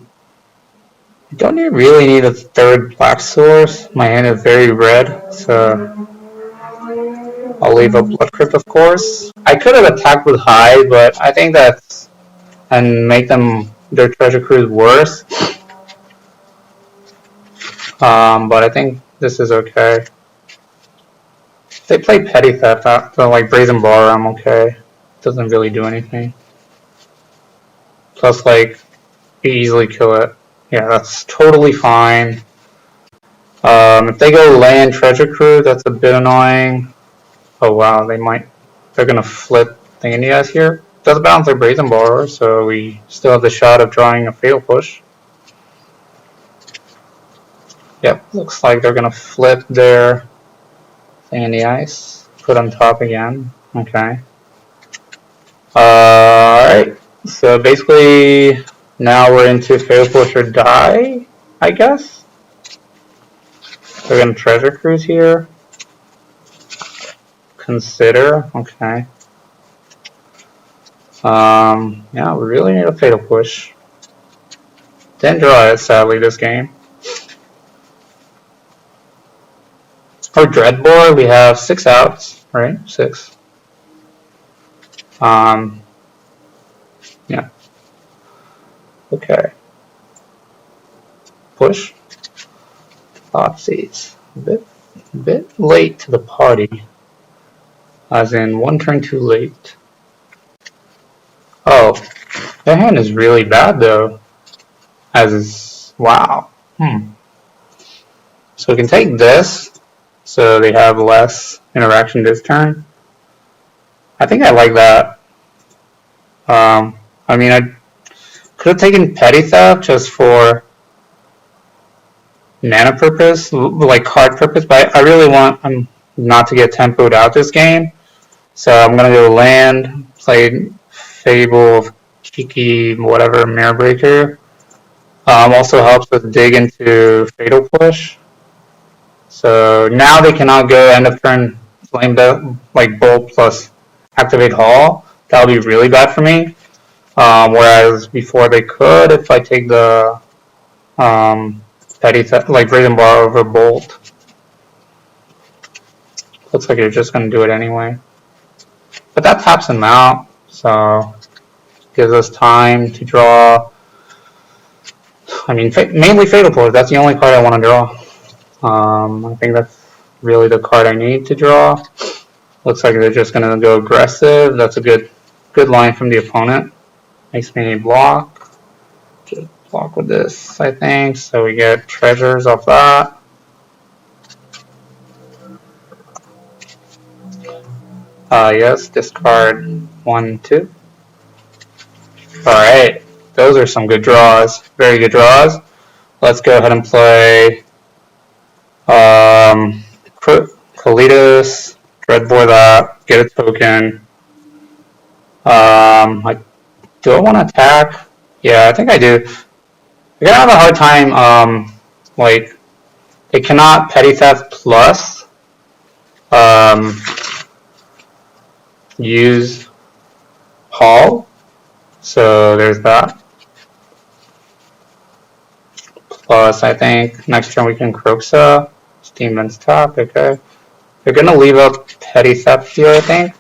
don't really need a 3rd black source. My hand is very red, so I'll leave a Blood Crypt, of course. I could have attacked with High, but I think that's and make their Treasure Cruise worse. But I think this is okay. If they play Petty Theft, so like Brazen Bar, I'm okay. Doesn't really do anything. Plus, like, you easily kill it. Yeah, that's totally fine. If they go land Treasure Cruise, that's a bit annoying. Oh wow, they're gonna flip Thingias here. Does bounce their Brazen Bar, so we still have the shot of drawing a Fatal Push. Yep, looks like they're gonna flip their thing in the ice. Put on top again. Okay. Alright, so basically now we're into Fatal Push or Die, I guess. We're gonna Treasure Cruise here. Consider, okay. Yeah, we really need a Fatal Push. Didn't draw it, sadly, this game. Our Dreadbore, we have 6 outs, right? 6. Yeah. Okay. Push. Thoughtseize. A bit late to the party. As in, one turn too late. Oh, their hand is really bad though. As is, wow. So we can take this, so they have less interaction this turn. I think I like that. I mean, I could have taken Petty Theft just for mana purpose, like card purpose, but I really want not to get tempoed out this game. So I'm gonna go land, play Fable of Kiki, whatever, Mirror Breaker. Also helps with dig into Fatal Push. So now they cannot go end of turn flame like bolt plus activate Hall. That would be really bad for me. Whereas before they could if I take the petty like Brazen Bar over bolt. Looks like you're just gonna do it anyway. But that taps him out, so gives us time to draw. I mean, mainly Fatal Push. That's the only card I want to draw. I think that's really the card I need to draw. Looks like they're just gonna go aggressive. That's a good line from the opponent. Makes me block. Just block with this, I think. So we get treasures off that. Yes, discard 1, 2. Alright, those are some good draws. Very good draws. Let's go ahead and play Kalitas, Dreadbore that, get a token. Do I want to attack? Yeah, I think I do. You're gonna have a hard time, like, they cannot Petty Theft plus use Hall, so there's that. Plus, I think next turn we can Kroxa, Steam Vents top, okay. They're gonna leave up Petty Theft here, I think.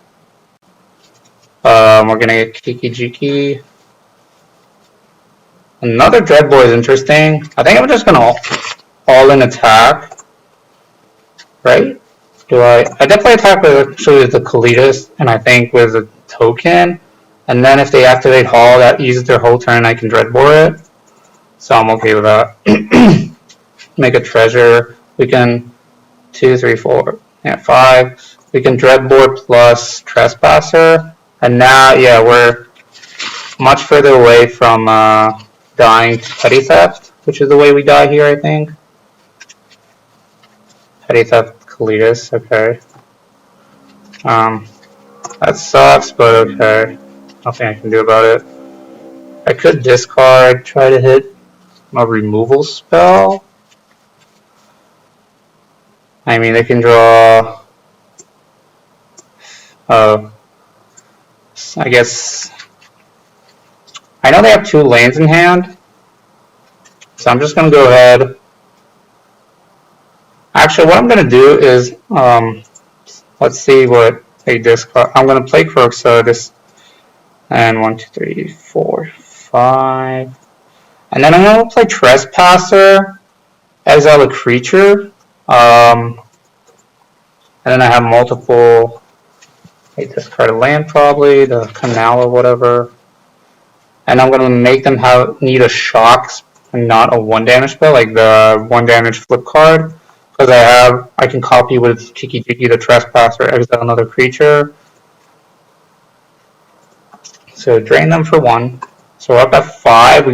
We're gonna get Kiki Jiki. Another Dreadbore is interesting. I think I'm just gonna all in attack, right? I definitely attack with actually the Kalitas, and I think with a token, and then if they activate Hall, that uses their whole turn, I can Dreadbore it. So I'm okay with that. Make a treasure. We can 2, 3, 4, yeah, 5. We can Dreadbore plus Trespasser, and now yeah we're much further away from dying to Petty Theft, which is the way we die here, I think. Petty Theft Kalitas, okay. That sucks, but okay. Nothing I can do about it. I could discard, try to hit a removal spell. I mean, they can draw. I guess. I know they have 2 lands in hand, so I'm just gonna go ahead. Actually, what I'm gonna do is, let's see what they discard. I'm gonna play Kroxa this, and 1, 2, 3, 4, 5, and then I'm gonna play Trespasser, exile a creature, and then I have multiple. I discard a land probably, the Canal or whatever. And I'm gonna make them need a shock and not a 1 damage spell, like the 1 damage flip card. Because I can copy with Kiki Jiki the Trespasser, exile another creature. So drain them for 1. So we're up at 5, we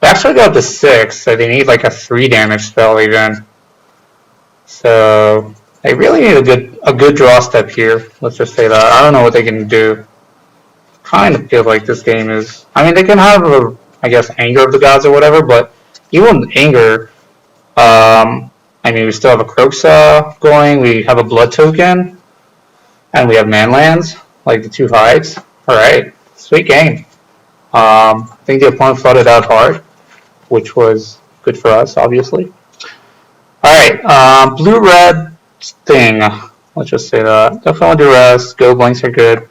actually go up to 6, so they need like a 3 damage spell even. So they really need a good draw step here. Let's just say that. I don't know what they can do. Kind of feel like this game is. I mean, they can have I guess, Anger of the Gods or whatever, but even Anger, I mean, we still have a Kroxa going. We have a Blood token, and we have Manlands, like the 2 hides. All right, sweet game. I think the opponent flooded out hard, which was good for us, obviously. Alright, blue-red thing. Let's just say that. Definitely duress. Go blanks are good.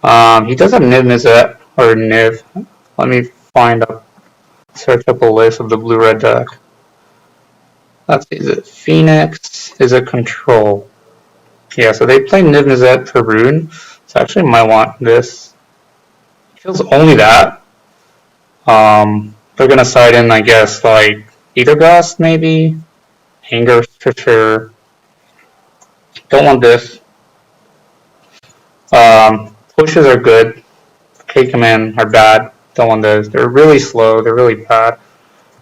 He does have Niv Mizzet, or Niv. Let me search up a list of the blue-red deck. Let's see, is it Phoenix? Is it Control? Yeah, so they play Niv Mizzet per rune, so I actually might want this. It feels only that. They're gonna side in, I guess, like Ethergast maybe? Hanger for sure. Don't want this. Pushes are good. K-Command are bad. Don't want those. They're really slow. They're really bad.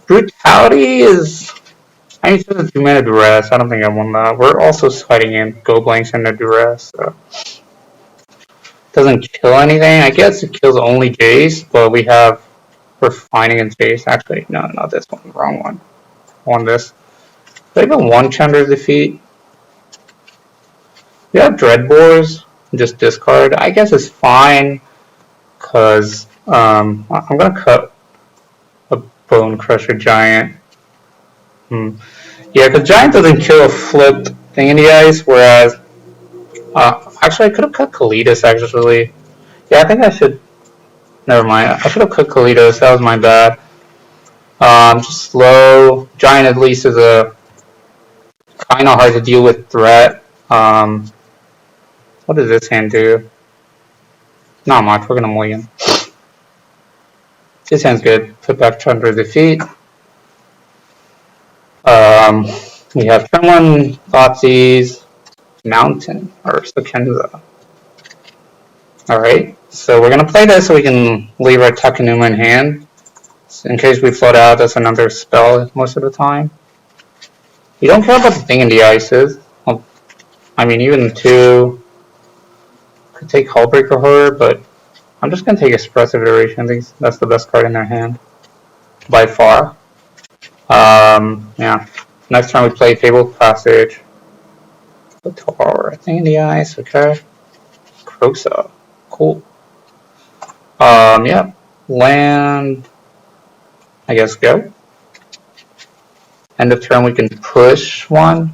Brutality is... I need to 2-mana Duress. I don't think I want that. We're also fighting in Go Blanks and a Duress. So. Doesn't kill anything. I guess it kills only Jace, but we're fighting in Jace. Actually, no, not this one. Wrong one. I want this. Do I even want Chandra's Defeat? We have Dreadbores. Just discard. I guess it's fine. Because I'm going to cut a Bone Crusher Giant. Yeah, because Giant doesn't kill a flipped thing in the ice, whereas... actually, I could have cut Kalidas, actually. Yeah, I think I should... Never mind. I should have cut Kalidas. That was my bad. Just slow. Giant, at least, is a kind of hard to deal with threat. What does this hand do? Not much. We're going to mulligan. This hand's good. Put back Chandra's Defeat. We have turn 1 Thoughtseize, Mountain, or Sakenza. Alright, so we're going to play this so we can leave our Takenuma in hand. In case we float out, that's another spell most of the time. We don't care about the thing in the ices. Well, I mean, even 2 could take Hullbreaker Horror, but I'm just going to take Expressive Iteration. I think that's the best card in their hand. By far. Yeah. Next time we play Fabled Passage. Tower, thing in the ice, okay. Kroxa. Cool. Yeah. Land. I guess go. End of turn we can push one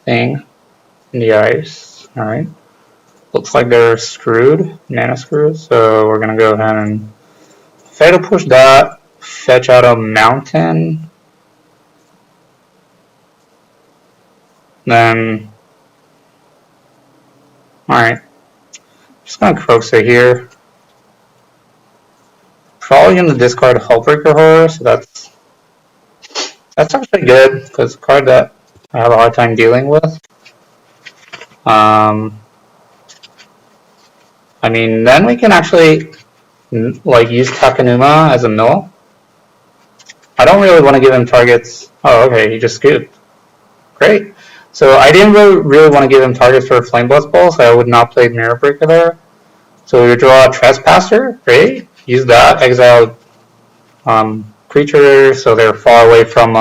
thing in the ice. Alright. Looks like they're screwed. Nano screwed. So we're gonna go ahead and fatal push that. Fetch out a mountain. Then, alright, just gonna Kroxa here. Probably gonna discard Hullbreaker Horror, so that's actually good, because it's a card that I have a hard time dealing with. I mean, then we can actually, like, use Takenuma as a mill. I don't really want to give him targets. Oh, okay, he just scooped. Great. So I didn't really want to give him targets for a Flame Blast Ball, so I would not play Mirror Breaker there. So we would draw a Trespasser, great. Use that, exile creatures, so they're far away from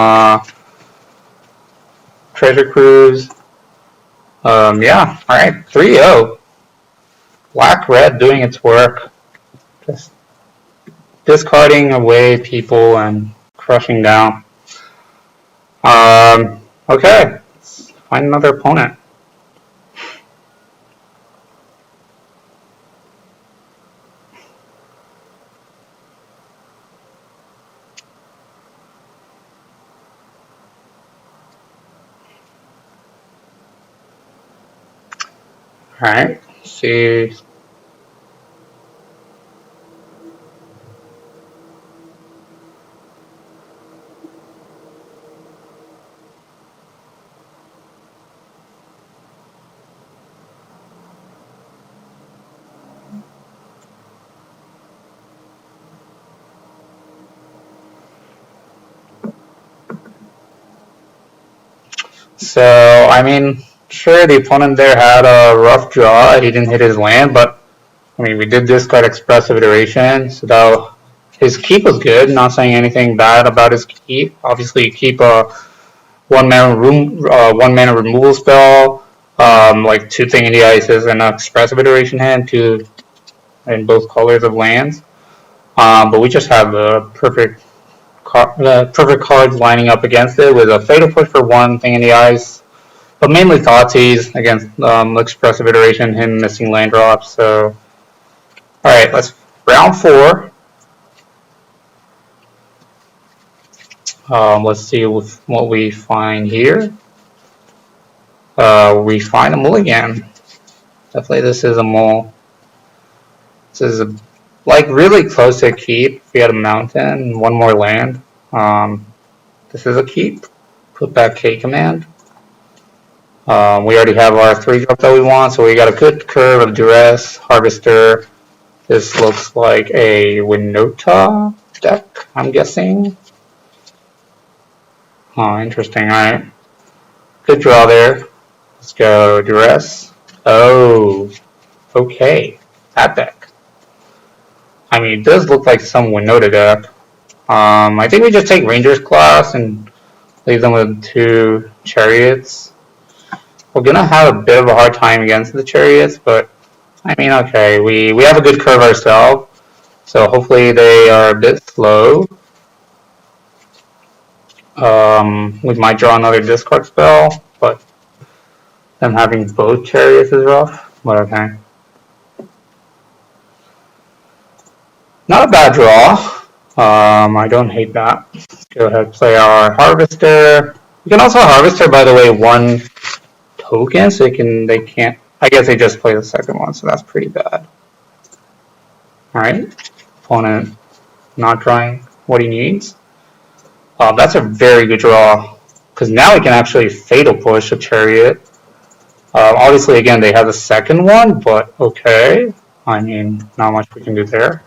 Treasure Cruise. Yeah, alright, 3-0. Black-red doing its work. Just discarding away people and crushing down. Okay. Find another opponent. Alright, see. So, I mean, sure, the opponent there had a rough draw. He didn't hit his land, but, I mean, we did discard Expressive Iteration, so that his keep was good. Not saying anything bad about his keep. Obviously, you keep a one mana removal spell, like 2 Thing in the Ices and an Expressive Iteration hand, 2 in both colors of lands. But we just have the perfect cards lining up against it with a Fatal Push for 1 Thing in the Ice, but mainly Thoughtseize against Expressive Iteration, him missing land drops. So Alright, round 4. Let's see what we find here. We find a mulligan. Definitely this is a mull. This is like really close to a keep. We had a mountain, one more land. This is a keep. Put back K command. We already have our 3-drop that we want, so we got a good curve of duress, harvester. This looks like a Winota deck, I'm guessing. Oh, interesting. Alright. Good draw there. Let's go duress. Oh, okay. That deck. I mean, it does look like some Winota deck. I think we just take Ranger's class and leave them with 2 chariots. We're gonna have a bit of a hard time against the chariots, but I mean, okay, we have a good curve ourselves, so hopefully they are a bit slow. We might draw another discard spell, but them having both chariots is rough, but okay. Not a bad draw. I don't hate that. Let's go ahead and play our harvester. You can also harvester, by the way, 1 token, so they can't. I guess they just play the second one, so that's pretty bad. Alright, opponent not drawing what he needs. That's a very good draw, because now we can actually fatal push a chariot. Obviously, again, they have the second one, but okay. I mean, not much we can do there.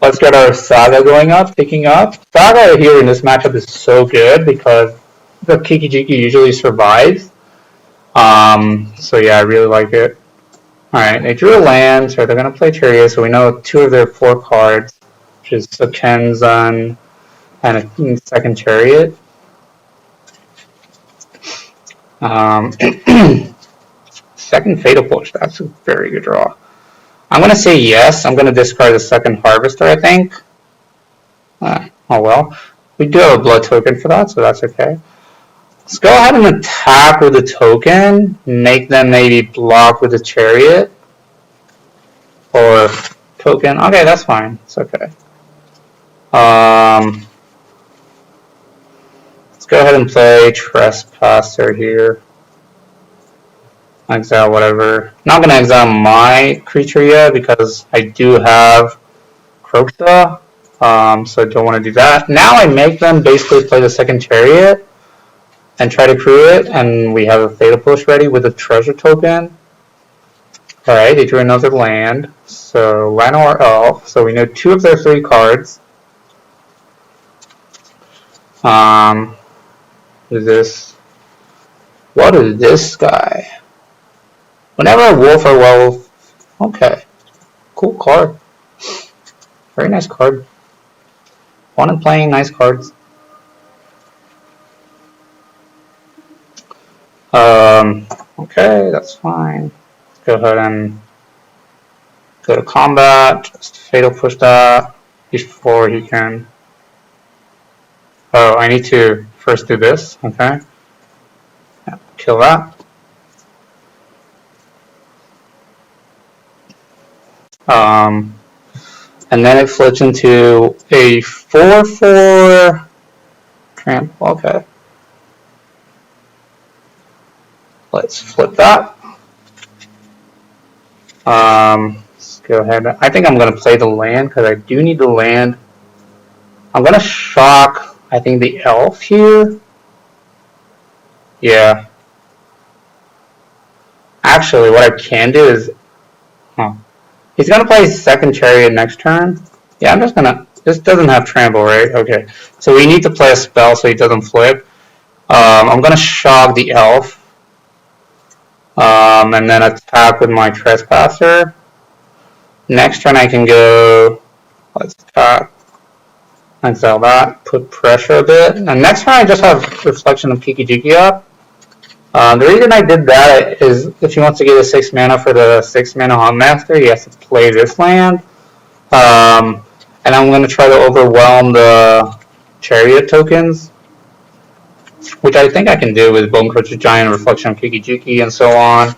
Let's get our Saga going up, picking up. Saga here in this matchup is so good because the Kiki-Jiki usually survives. So yeah, I really like it. Alright, they drew a land, so they're going to play Chariot, so we know 2 of their 4 cards, which is a Kenzan and a second Chariot. Second Fatal Push, that's a very good draw. I'm going to say yes. I'm going to discard the second Harvester, I think. Oh well. We do have a blood token for that, so that's okay. Let's go ahead and attack with the token. Make them maybe block with the Chariot. Or token. Okay, that's fine. It's okay. Let's go ahead and play Trespasser here. Exile whatever. Not going to exile my creature yet because I do have Croxa. So I don't want to do that. Now I make them basically play the second Chariot and try to crew it, and we have a Fatal Push ready with a treasure token. Alright, they drew another land. So Lano or Elf. So we know 2 of their 3 cards. What is this? What is this guy? Whenever a wolf or werewolf. Okay. Cool card. Very nice card. Fun and playing nice cards. Okay, that's fine. Let's go ahead and go to combat. Just fatal push that before he can. Oh, I need to first do this. Okay. Yeah, kill that. And then it flips into a 4/4 trample. Okay. Let's flip that. Let's go ahead. I think I'm going to play the land because I do need the land. I'm going to shock, I think, the elf here. Yeah. Actually, what I can do is... He's going to play second Chariot next turn. Yeah, I'm just going to... This doesn't have trample, right? Okay. So we need to play a spell so he doesn't flip. I'm going to shock the elf. And then attack with my Trespasser. Next turn I can go... Let's attack. Exile that. Put pressure a bit. And next turn I just have Reflection of Kiki-Jiki up. The reason I did that is if he wants to get a 6 mana for the 6 mana Huntmaster, he has to play this land. And I'm going to try to overwhelm the Chariot tokens, which I think I can do with Bonecrusher Giant, Reflection of Kiki-Jiki, and so on.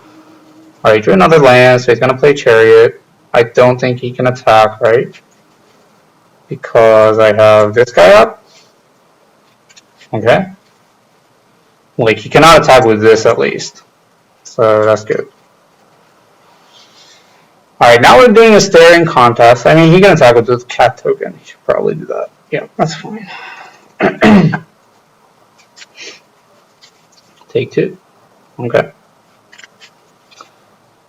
Alright, drew another land, so he's going to play Chariot. I don't think he can attack, right? Because I have this guy up. Okay. Like, he cannot attack with this at least. So that's good. Alright, now we're doing a staring contest. I mean, he can attack with this cat token. He should probably do that. Yeah, that's fine. Take 2. Okay.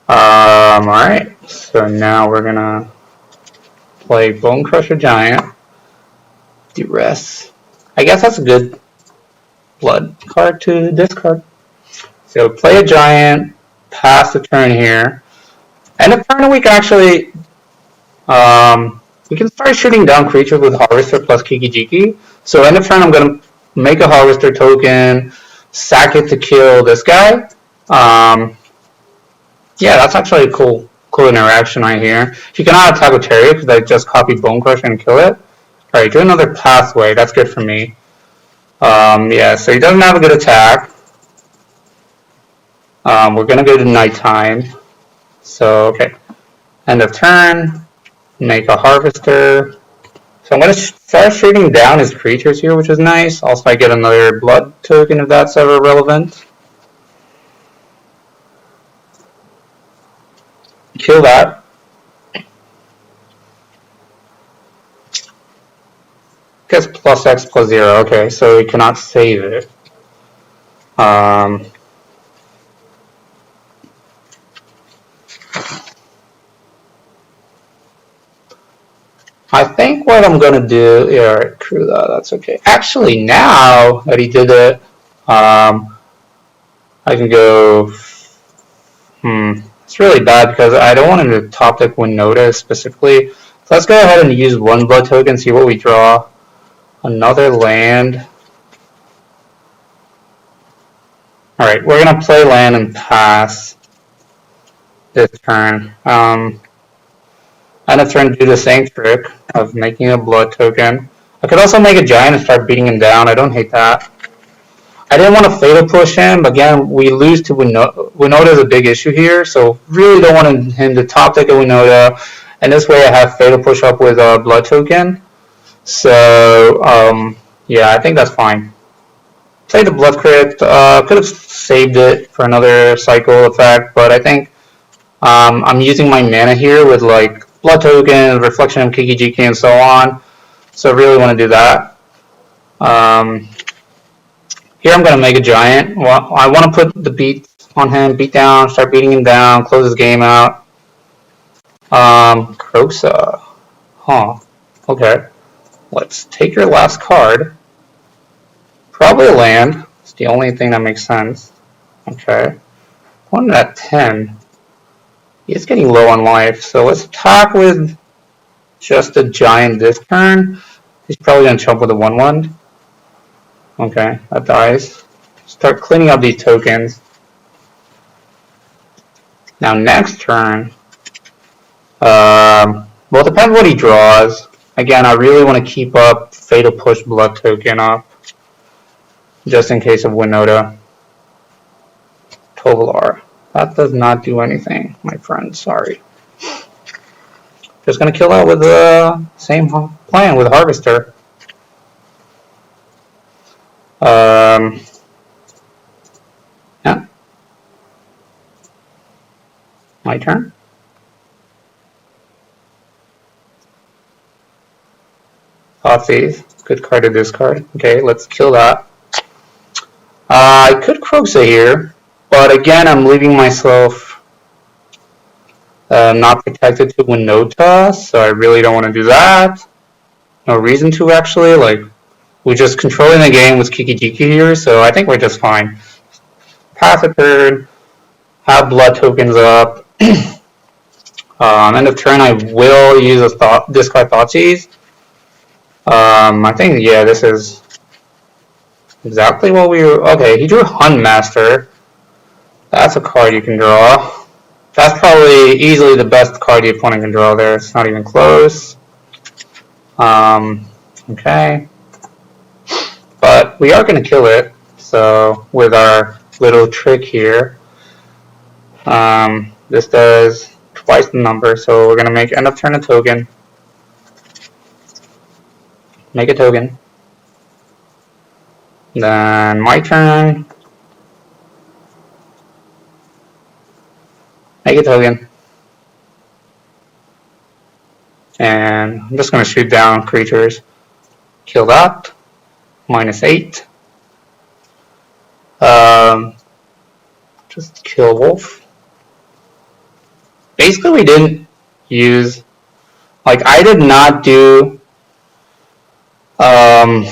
Alright. So now we're gonna play Bone Crusher Giant. Duress. I guess that's a good blood card to discard. So play a giant, pass the turn here. End of turn we can actually we can start shooting down creatures with Harvester plus Kiki-Jiki. So end of turn I'm gonna make a Harvester token, sack it to kill this guy. Yeah, that's actually a cool interaction right here. He cannot attack with Chariot because I just copy Bone Crusher and kill it. Alright, do another pathway, that's good for me. Yeah, so he doesn't have a good attack. We're gonna go to nighttime. So, okay. End of turn. Make a Harvester. So I'm gonna start shooting down his creatures here, which is nice. Also, I get another blood token if that's ever relevant. Kill that. Gets plus X plus 0. Okay, so he cannot save it. I think what I'm gonna do, yeah, crew that, that's okay. Actually, now that he did it, I can go, it's really bad because I don't want him to top deck Winota specifically. So let's go ahead and use one blood token, see what we draw. Another land. Alright, we're gonna play land and pass this turn. End of turn, do the same trick of making a blood token. I could also make a giant and start beating him down. I don't hate that. I didn't want to fatal push him, but again, we lose to Winota. Winota is a big issue here, so really don't want him to top deck a Winota. And this way I have fatal push up with a blood token. So, yeah, I think that's fine. Play the blood crypt. Could have saved it for another cycle effect, but I think I'm using my mana here with like blood token, reflection of Kiki-Jiki, and so on. So I really want to do that. Here I'm going to make a giant. Well, I want to put the beat on him, beat down, start beating him down, close his game out. Kroxa. Huh. Okay. Let's take your last card. Probably a land. It's the only thing that makes sense. Okay. One at 10. He's getting low on life, so let's attack with just a giant this turn. He's probably going to chump with a 1/1. Okay, that dies. Start cleaning up these tokens. Now next turn, well, it depends what he draws. Again, I really want to keep up Fatal Push Blood token up, just in case of Winota. Tovolar. That does not do anything, my friend, sorry. Just gonna kill that with the same plan with Harvester. Yeah. My turn. Thoughtseize. Good card to discard. Okay, let's kill that. I could Kroxa here, but again, I'm leaving myself not protected to Winota, so I really don't want to do that. No reason to, actually. Like, we're just controlling the game with Kiki-Jiki here, so I think we're just fine. Pass a turn, have blood tokens up. End of turn, I will use a discard Thoughtseize. I think, yeah, this is exactly what we were. Okay, he drew Hunt Master. That's a card you can draw. That's probably easily the best card the opponent can draw there. It's not even close. Okay. But we are going to kill it. So with our little trick here, this does twice the number, so we're gonna make end of turn a token. Make a token. Then my turn. Make a token. And I'm just gonna shoot down creatures. Kill that. -8. Just kill wolf. Basically, we didn't use, like, I did not do, I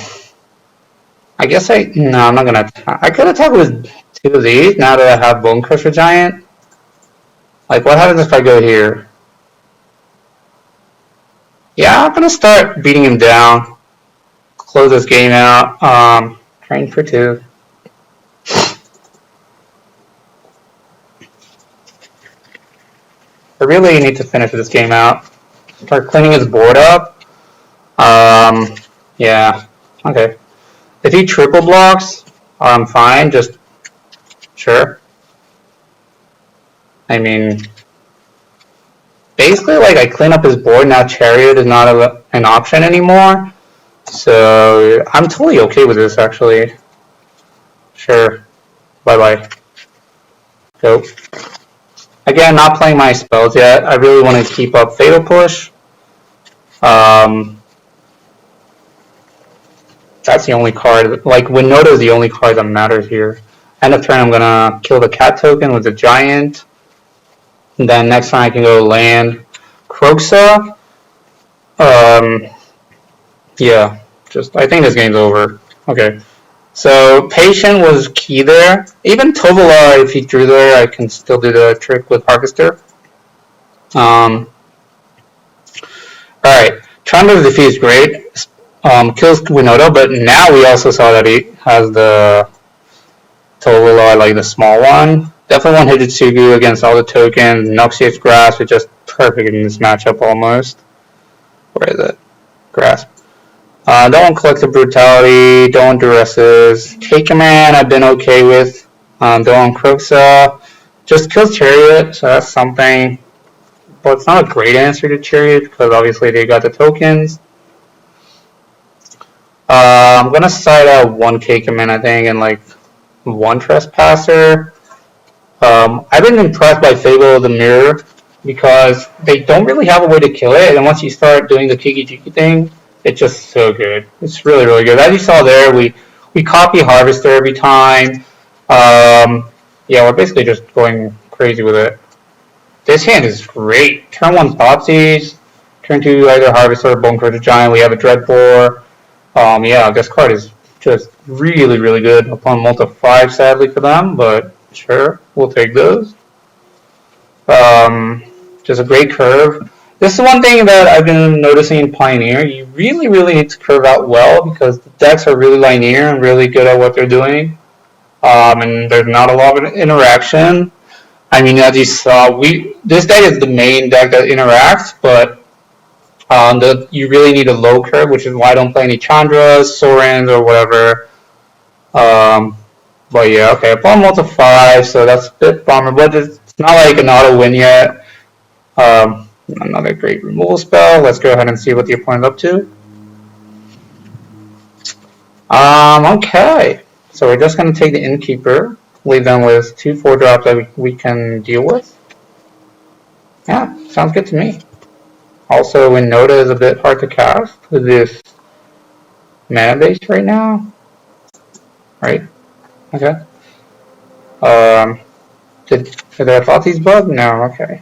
guess no, I'm not gonna, I could attack with 2 of these now that I have Bone Crusher Giant. Like, what happens if I go here? Yeah, I'm gonna start beating him down. Close this game out. Train for 2. I really need to finish this game out. Start cleaning his board up. Yeah. Okay. If he triple blocks, I'm fine. Just sure. I mean, basically, like, I clean up his board now. Chariot is not an option anymore. So I'm totally okay with this, actually. Sure. Bye bye. Go. Again, not playing my spells yet. I really want to keep up Fatal Push. That's the only card. Like, Winota is the only card that matters here. End of turn, I'm gonna kill the cat token with the giant. And then next time I can go land Kroxa. Yeah, I think this game's over. Okay. So patient was key there. Even Tovola, if he drew there, I can still do the trick with Harvester. Alright. Trunks132 defeat is great. Kills Winota, but now we also saw that he has the Tovola, like the small one. Definitely one Hijitsugu against all the tokens. Noxious Grasp is just perfect in this matchup almost. Where is it? Grasp. Don't want Collective Brutality, don't want Duresses. Take Command I've been okay with. Don't want Kroxa. Just kills Chariot, so that's something. But it's not a great answer to Chariot because obviously they got the tokens. I'm gonna side out 1 K-Command, I think, and like 1 Trespasser. I've been impressed by Fable of the Mirror because they don't really have a way to kill it, and once you start doing the Kiki-Jiki thing, it's just so good. It's really, really good. As you saw there, we copy Harvester every time. Yeah, we're basically just going crazy with it. This hand is great. Turn 1 Thoughtseize. Turn 2 either Harvester or Bone Crusher Giant. We have a Dreadbore. Yeah, this card is just really, really good. Upon multi 5, sadly for them, but sure, we'll take those. Just a great curve. This is one thing that I've been noticing in Pioneer. You really, really need to curve out well because the decks are really linear and really good at what they're doing. And there's not a lot of interaction. I mean, as you saw, this deck is the main deck that interacts, but you really need a low curve, which is why I don't play any Chandras, Sorens, or whatever. But yeah, okay, upon multi 5, so that's a bit bummer, but it's not like an auto win yet. Another great removal spell. Let's go ahead and see what the opponent's up to. Okay, so we're just going to take the Innkeeper, leave them with 2 4-drops that we can deal with. Yeah, sounds good to me. Also, Winota is a bit hard to cast with this mana base right now. Right? Okay. Did I thought these bug? No, okay.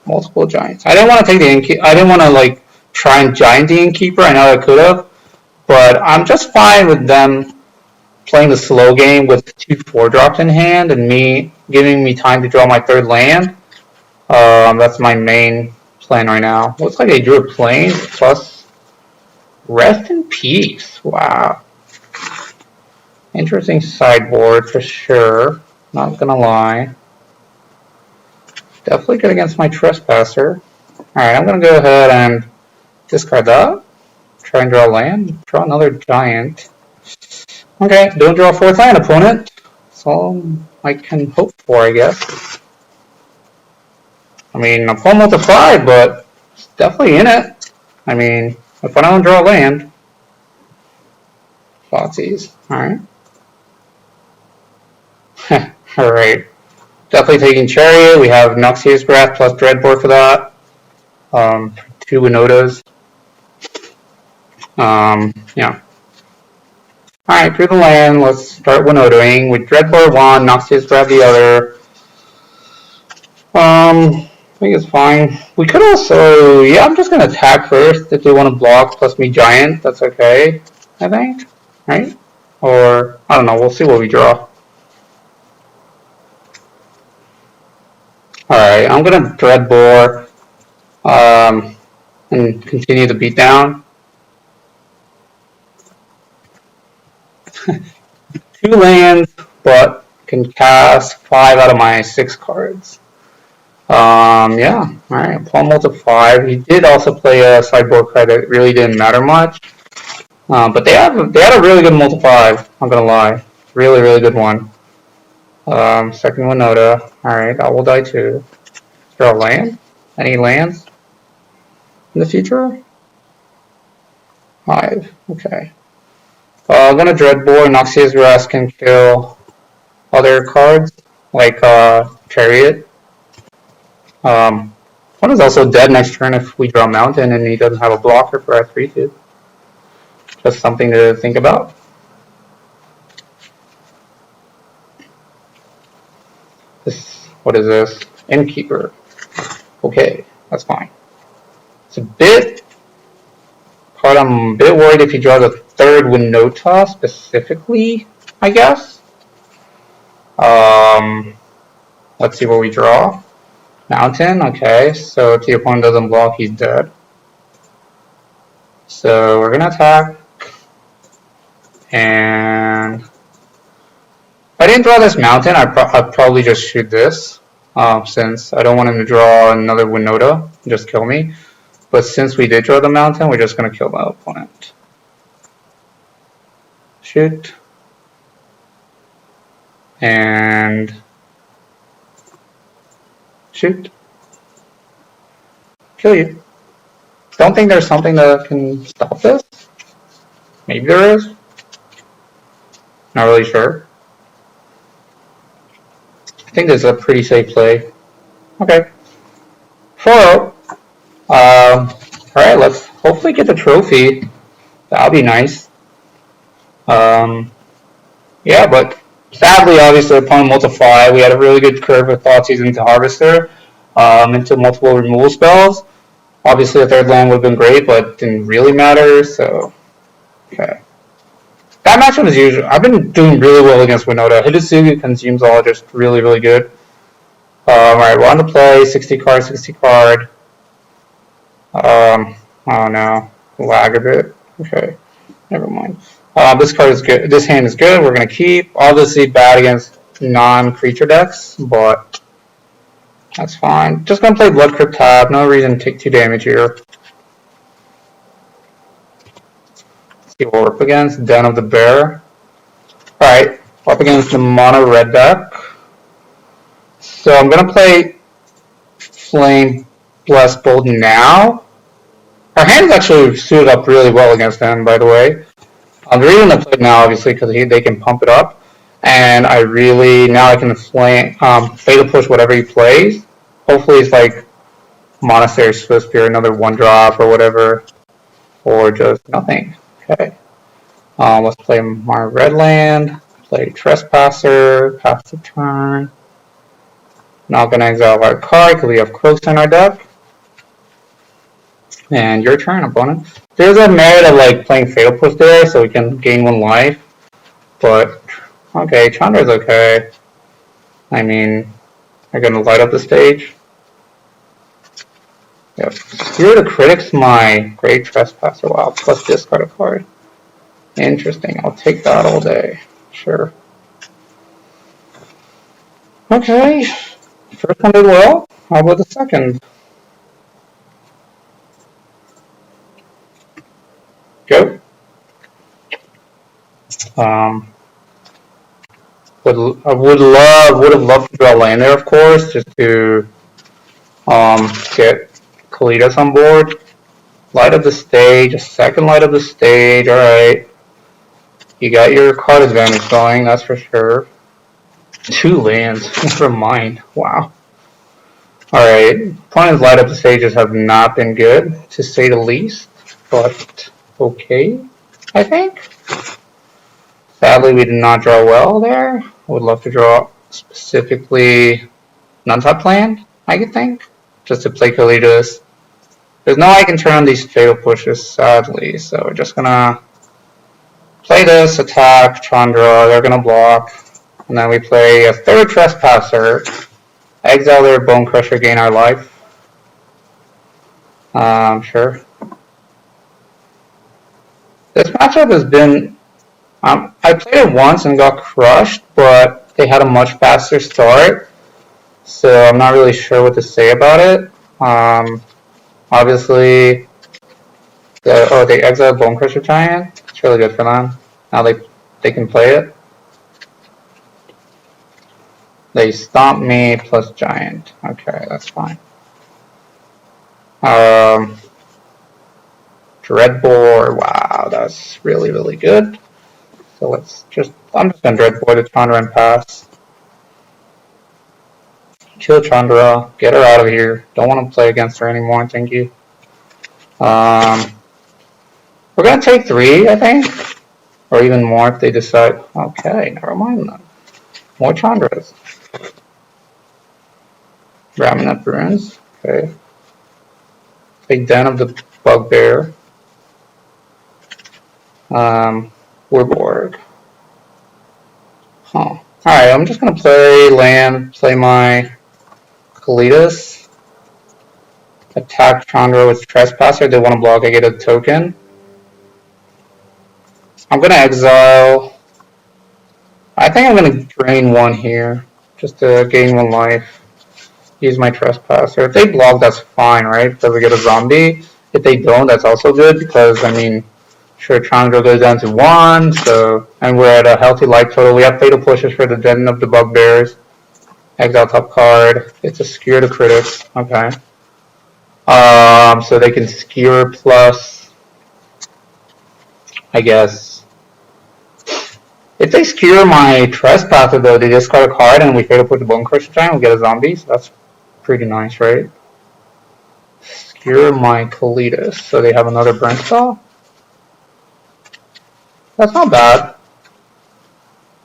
Multiple giants. I didn't want to take the Innkeeper. I didn't want to like try and giant the Innkeeper. I know I could have, but I'm just fine with them playing the slow game with 2 4-drops in hand and me giving me time to draw my 3rd land. That's my main plan right now. Looks like I drew a plane plus Rest in Peace. Wow. Interesting sideboard for sure. Not gonna lie. Definitely good against my Trespasser. Alright, I'm gonna go ahead and discard that. Try and draw land. Draw another giant. Okay, don't draw a 4th land, opponent. That's all I can hope for, I guess. I mean, I'm pulling with the 5, but it's definitely in it. I mean, if I don't draw land, Thoughtseize. Alright. Alright. Definitely taking Chariot. We have Noxious Grasp plus Dreadbore for that. 2 Winotas. Yeah. Alright, through the land, let's start Winotaing. With Dreadbore 1, Noxious Grab the other. I think it's fine. We could also, yeah, I'm just going to attack first. If they want to block plus me Giant, that's okay, I think. Right? Or, I don't know, we'll see what we draw. Alright, I'm going to Dreadbore and continue the beatdown. 2 lands, but can cast 5 out of my 6 cards. Yeah, alright, Plum to 5. He did also play a sideboard card that really didn't matter much. But they had a really good multi-5, I'm gonna lie. Really, really good one. Second Winota. Alright, that will die too. Is there a land? Any lands in the future? 5, okay. I'm gonna Dreadbore. Noxious Grasp can kill other cards, like Chariot. One is also dead next turn if we draw Mountain and he doesn't have a blocker for our 3-2. Just something to think about. What is this? Innkeeper. Okay, that's fine. It's a bit card I'm a bit worried if he draws a 3rd Winota specifically, I guess. Let's see what we draw. Mountain, okay, so if the opponent doesn't block, he's dead. So we're gonna attack. And if I didn't draw this Mountain, I'd probably just shoot this, since I don't want him to draw another Winota and just kill me. But since we did draw the Mountain, we're just gonna kill my opponent. Shoot. And shoot. Kill you. Don't think there's something that can stop this. Maybe there is. Not really sure. I think this is a pretty safe play. Okay. 4-0. Alright, let's hopefully get the trophy. That'll be nice. Yeah, but sadly, obviously, upon multiply, we had a really good curve with Thoughtseize into Harvester, into multiple removal spells. Obviously, a 3rd land would have been great, but didn't really matter, so... Okay. That matchup is usual. I've been doing really well against Winota. Hidetsugu consumes all just really, really good. Alright, we're on the play. 60 card, 60 card. Oh no. Lag a bit. Okay. Never mind. This card is good. This hand is good. We're going to keep. Obviously bad against non-creature decks, but that's fine. Just going to play Blood Crypt Tab. No reason to take 2 damage here. Let's see what we're up against. Den of the Bear. Alright. We're up against the mono red deck. So I'm going to play Flame Blessed Bolt now. Our hand is actually suited up really well against him, by the way. The reason I play it now, obviously, because they can pump it up, and I really now I can fatal push whatever he plays. Hopefully, it's like Monastery Swiftspear, another 1-drop or whatever, or just nothing. Okay. Let's play my red land. Play Trespasser. Pass the turn. Not gonna exile our card because we have Croaks in our deck. And your turn, opponent. There's a merit of like playing Fatal Push there, so we can gain 1 life. But okay, Chandra's okay. I mean, they're gonna light up the stage. Yep. Zero to critics my Great Trespasser. Wow, plus discard a card. Interesting. I'll take that all day. Sure. Okay. First one did well. How about the second? Go. Would have loved to draw land there, of course, just to Get Kalidas on board. Light up the stage, a second light up the stage, alright. You got your card advantage going, that's for sure. 2 lands, never mind, wow. Alright, opponent's light up the stages have not been good, to say the least, but okay, I think. Sadly, we did not draw well there. Would love to draw specifically non-top land, I could think, just to play Kalidas. There's no way I can turn on these fatal pushes, sadly, so we're just gonna play this, attack, Chandra, they're gonna block, and then we play a third Trespasser, exile their Bone Crusher, gain our life. Sure. This matchup has been, I played it once and got crushed, but they had a much faster start, so I'm not really sure what to say about it. Obviously, they exiled Bone Crusher Giant. It's really good for them. Now they can play it. They stomp me plus Giant. Okay, that's fine. Dreadbore. Wow, that's really, really good. So I'm just gonna Dreadbore the Chandra and pass. Kill Chandra. Get her out of here. Don't want to play against her anymore. Thank you. We're gonna take 3, I think, or even more if they decide. Okay, never mind then. More Chandras. Ramineth Ruins. Okay. Take Den of the Bugbear. Warborg. Huh. Alright, I'm just gonna play land, play my Kalidas. Attack Chandra with Trespasser. They want to block, I get a token. I'm gonna exile. I think I'm gonna drain 1 here, just to gain 1 life. Use my Trespasser. If they block, that's fine, right? Because we get a zombie. If they don't, that's also good because, I mean, sure, Chandra goes down to 1, so, and we're at a healthy life total. We have fatal pushes for the Den of the Bugbears. Exile top card. It's a skewer to critics. Okay. So they can skewer plus, I guess. If they skewer my Trespasser, though, they discard a card and we fatal push the Bone Crusher Giant, we get a zombie, so that's pretty nice, right? Skewer my Kalidas, so they have another burn spell. That's not bad.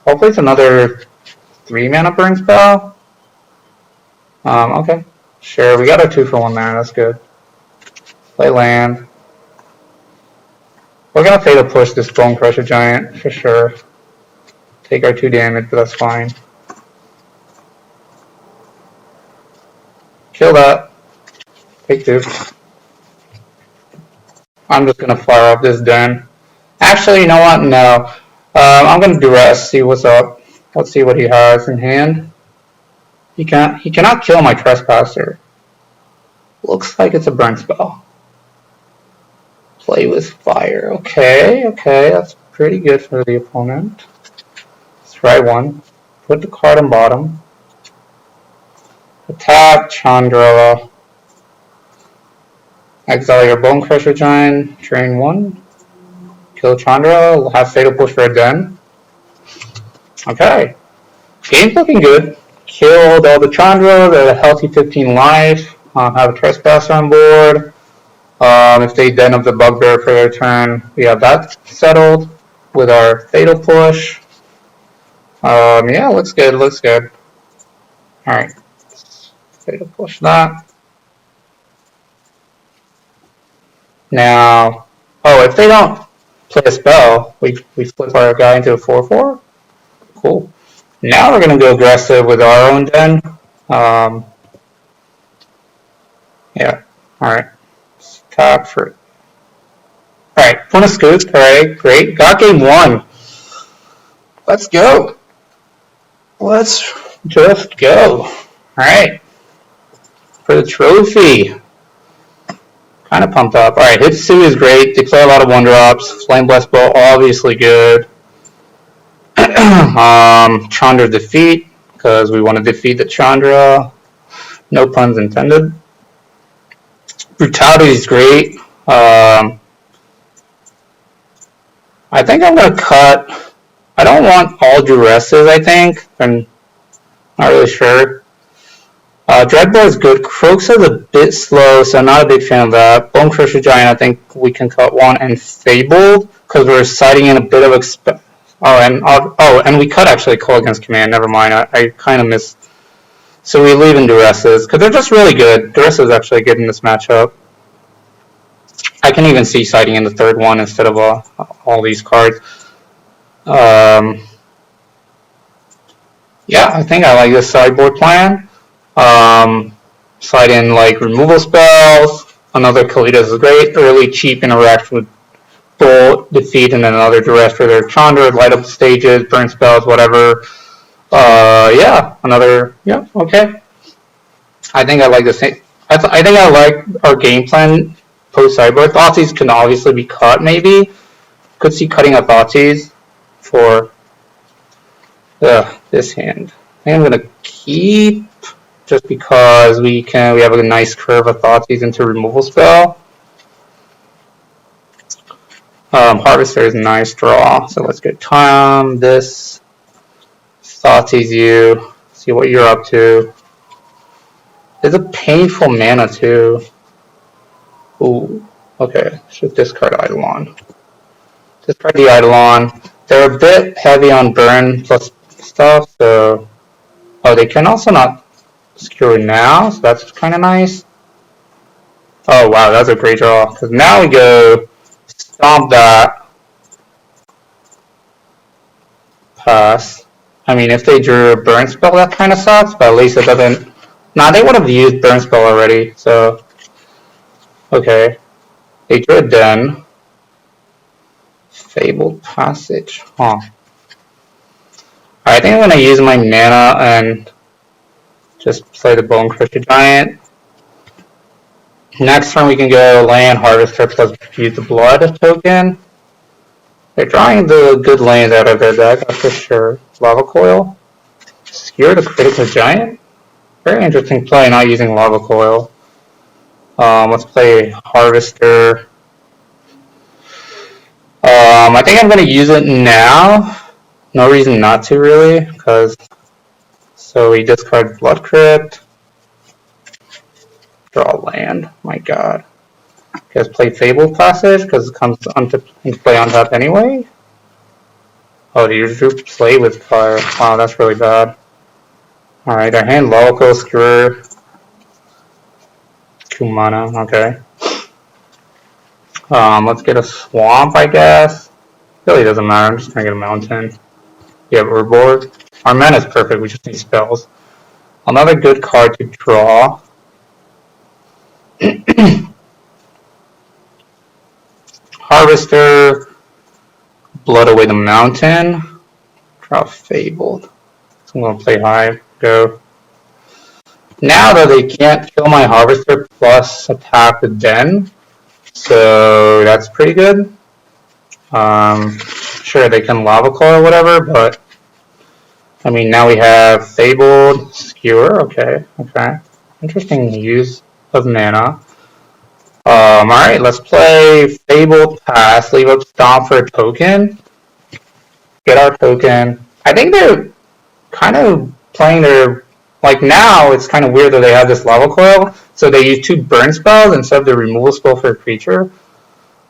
Hopefully it's another 3 mana burn spell. Okay. Sure, we got a 2-for-1 there, that's good. Play land. We're gonna fatal push this Bone Crusher Giant, for sure. Take our 2 damage, but that's fine. Kill that. Take 2. I'm just gonna fire up this Den. Actually, you know what? No. I'm gonna duress, see what's up. Let's see what he has in hand. He cannot kill my Trespasser. Looks like it's a burn spell. Play with fire. Okay, that's pretty good for the opponent. Let's try 1. Put the card on bottom. Attack Chandra. Exile your Bone Crusher Giant. Drain 1. Kill Chandra. Have fatal push for a Den. Okay. Game's looking good. Killed all the Chandras at a healthy 15 life. Have a Trespasser on board. If they Den of the Bugbear for their turn, we have that settled with our fatal push. Yeah, looks good, looks good. Alright. Fatal push that. Now, if they don't play a spell, we flip our guy into a 4/4. Cool. Now we're gonna go aggressive with our own Den. Yeah. Alright. Tap for it. Alright, point of scoop. Alright, great. Got game 1. Let's go. Let's just go. Alright. For the trophy. Kind of pumped up. Alright, Hitsu is great. They play a lot of 1-drops. Flame Blessed Bow, obviously good. Chandra defeat, because we want to defeat the Chandra. No puns intended. Brutality is great. I think I'm gonna cut. I don't want all duresses. I think I'm not really sure. Dreadbore is good. Croaks is a bit slow, so I'm not a big fan of that. Bone Crusher Giant, I think we can cut one, and Fabled because we're citing in a bit of and we cut actually Call Against Command. Never mind. I kind of missed. So we leave in duresses because they're just really good. Duress is actually good in this matchup. I can even see citing in the third one instead of all these cards. Yeah, I think I like this sideboard plan. Slide in like removal spells. Another Kalitas is great. Early cheap interaction with Bolt, defeat, and then another duress for their Chandra, light up the stages, burn spells, whatever. Yeah, okay. I think I like this. I think I like our game plan post sideboard. Thoughtseize can obviously be cut, maybe. Could see cutting up Thoughtseize for this hand. I think I'm gonna keep just because we have a nice curve of Thoughtseize into removal spell. Harvester is a nice draw, so let's get time this. Thoughtseize you, see what you're up to. It's a painful mana too. Ooh, okay, should discard Eidolon. Discard the Eidolon. They're a bit heavy on burn plus stuff, so... Oh, they can also not skewer now, so that's kind of nice. Oh wow, that's a great draw. Because now we go stomp that. Pass. I mean, if they drew a burn spell, that kind of sucks, but at least it doesn't... Nah, they would have used burn spell already, so... Okay. They drew a Den. Fabled Passage. Huh. I think I'm going to use my mana and just play the Bone Crusher Giant. Next turn we can go land Harvester plus use the Blood token. They're drawing the good lands out of their deck, that's for sure. Lava Coil. Skewer the Critical Giant. Very interesting play, not using Lava Coil. Let's play Harvester. I think I'm going to use it now. No reason not to, really, because... So we discard Blood Crypt. Draw land. My god. Guys play Fabled Passage, because it comes into play on top anyway? Oh, do you drew play with fire? Wow, that's really bad. Alright, our hand Local Skewer. 2 mana, okay. Let's get a Swamp, I guess. Really doesn't matter, I'm just gonna get a Mountain. Yeah, Urborg. Our mana is perfect, we just need spells. Another good card to draw. Harvester. Blood Away the Mountain. Draw Fabled. So I'm gonna play high. Go. Now though, they can't kill my Harvester plus attack the Den. So that's pretty good. Sure, they can Lava Coil or whatever, but I mean, now we have Fabled, Skewer, okay. Interesting use of mana. Alright, let's play Fabled Pass, leave up Stomp for a token. Get our token. I think they're kind of playing their... Like now, it's kind of weird that they have this Lava Coil, so they use 2 burn spells instead of the removal spell for a creature.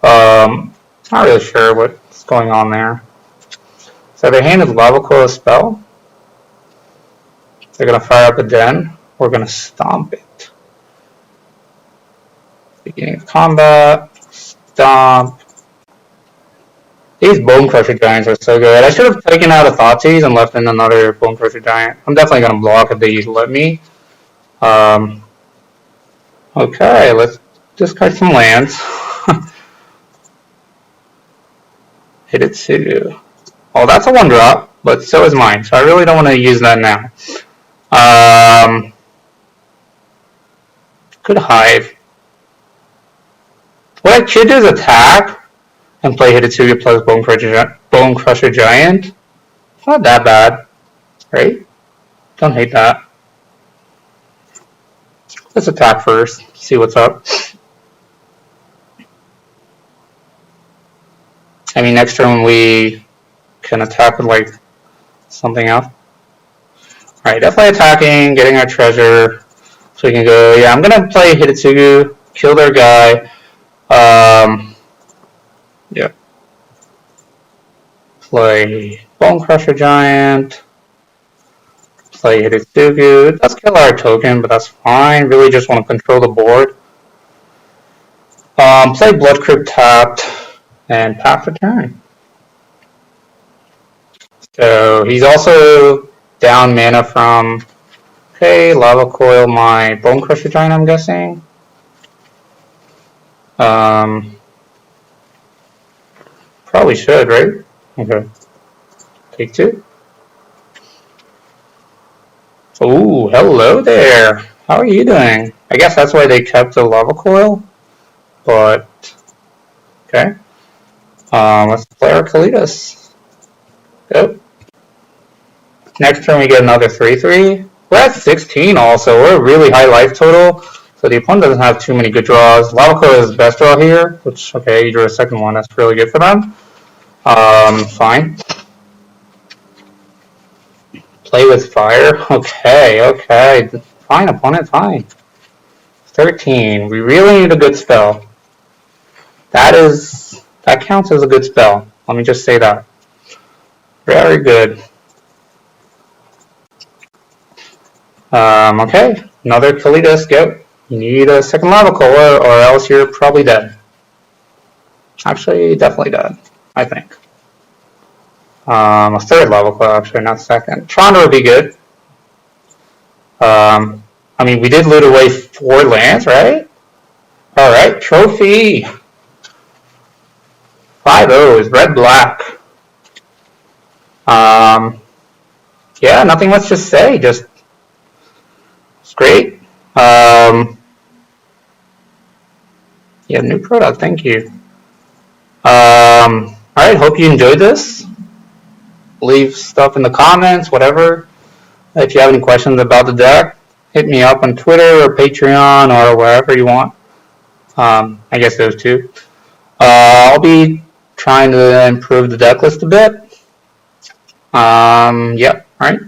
Not really sure what's going on there. So their hand is Lava Coil spell. They're going to fire up a Den. We're going to stomp it. Beginning of combat. Stomp. These Bone Crusher Giants are so good. I should have taken out a Thoughtseize and left in another Bone Crusher Giant. I'm definitely going to block if they let me. Okay, let's discard some lands. Hit it too. Oh, that's a 1-drop, but so is mine, so I really don't want to use that now. Good Hive. What I should do is attack and play Hitotsuga plus Bone Crusher Giant. Not that bad, right? Don't hate that. Let's attack first, see what's up. I mean, next turn we can attack with like something else. Alright, definitely attacking, getting our treasure. So we can go, yeah, I'm gonna play Hitotsugu, kill their guy. Yeah. Play Bone Crusher Giant. Play Hitotsugu. It does kill our token, but that's fine. Really just want to control the board. Play Blood Crypt tapped and pass the turn. So he's also down mana from, okay, Lava Coil my Bone Crusher Giant, I'm guessing. Probably should, right? Okay. Take 2. Ooh, hello there. How are you doing? I guess that's why they kept the Lava Coil, but okay. Let's play our Kalidas. Go. Next turn we get another 3/3. We're at 16 also. We're a really high life total, so the opponent doesn't have too many good draws. Lava Coil is the best draw here, which, okay, you drew a second one. That's really good for them. Fine. Play with fire. Okay. Fine, opponent, fine. 13. We really need a good spell. That counts as a good spell. Let me just say that. Very good. Okay, another Kalidas, go. You need a second Lava Coil or else you're probably dead. Actually, definitely dead, I think. A third Lava Coil, actually, not second. Toronto would be good. I mean, we did loot away 4 lands, right? Alright, trophy. 5 O's, red-black. Yeah, nothing much to say, just it's great. Yeah, new product, thank you. Alright, hope you enjoyed this. Leave stuff in the comments, whatever. If you have any questions about the deck, hit me up on Twitter or Patreon or wherever you want. I guess those two. I'll be trying to improve the deck list a bit. Yep, alright.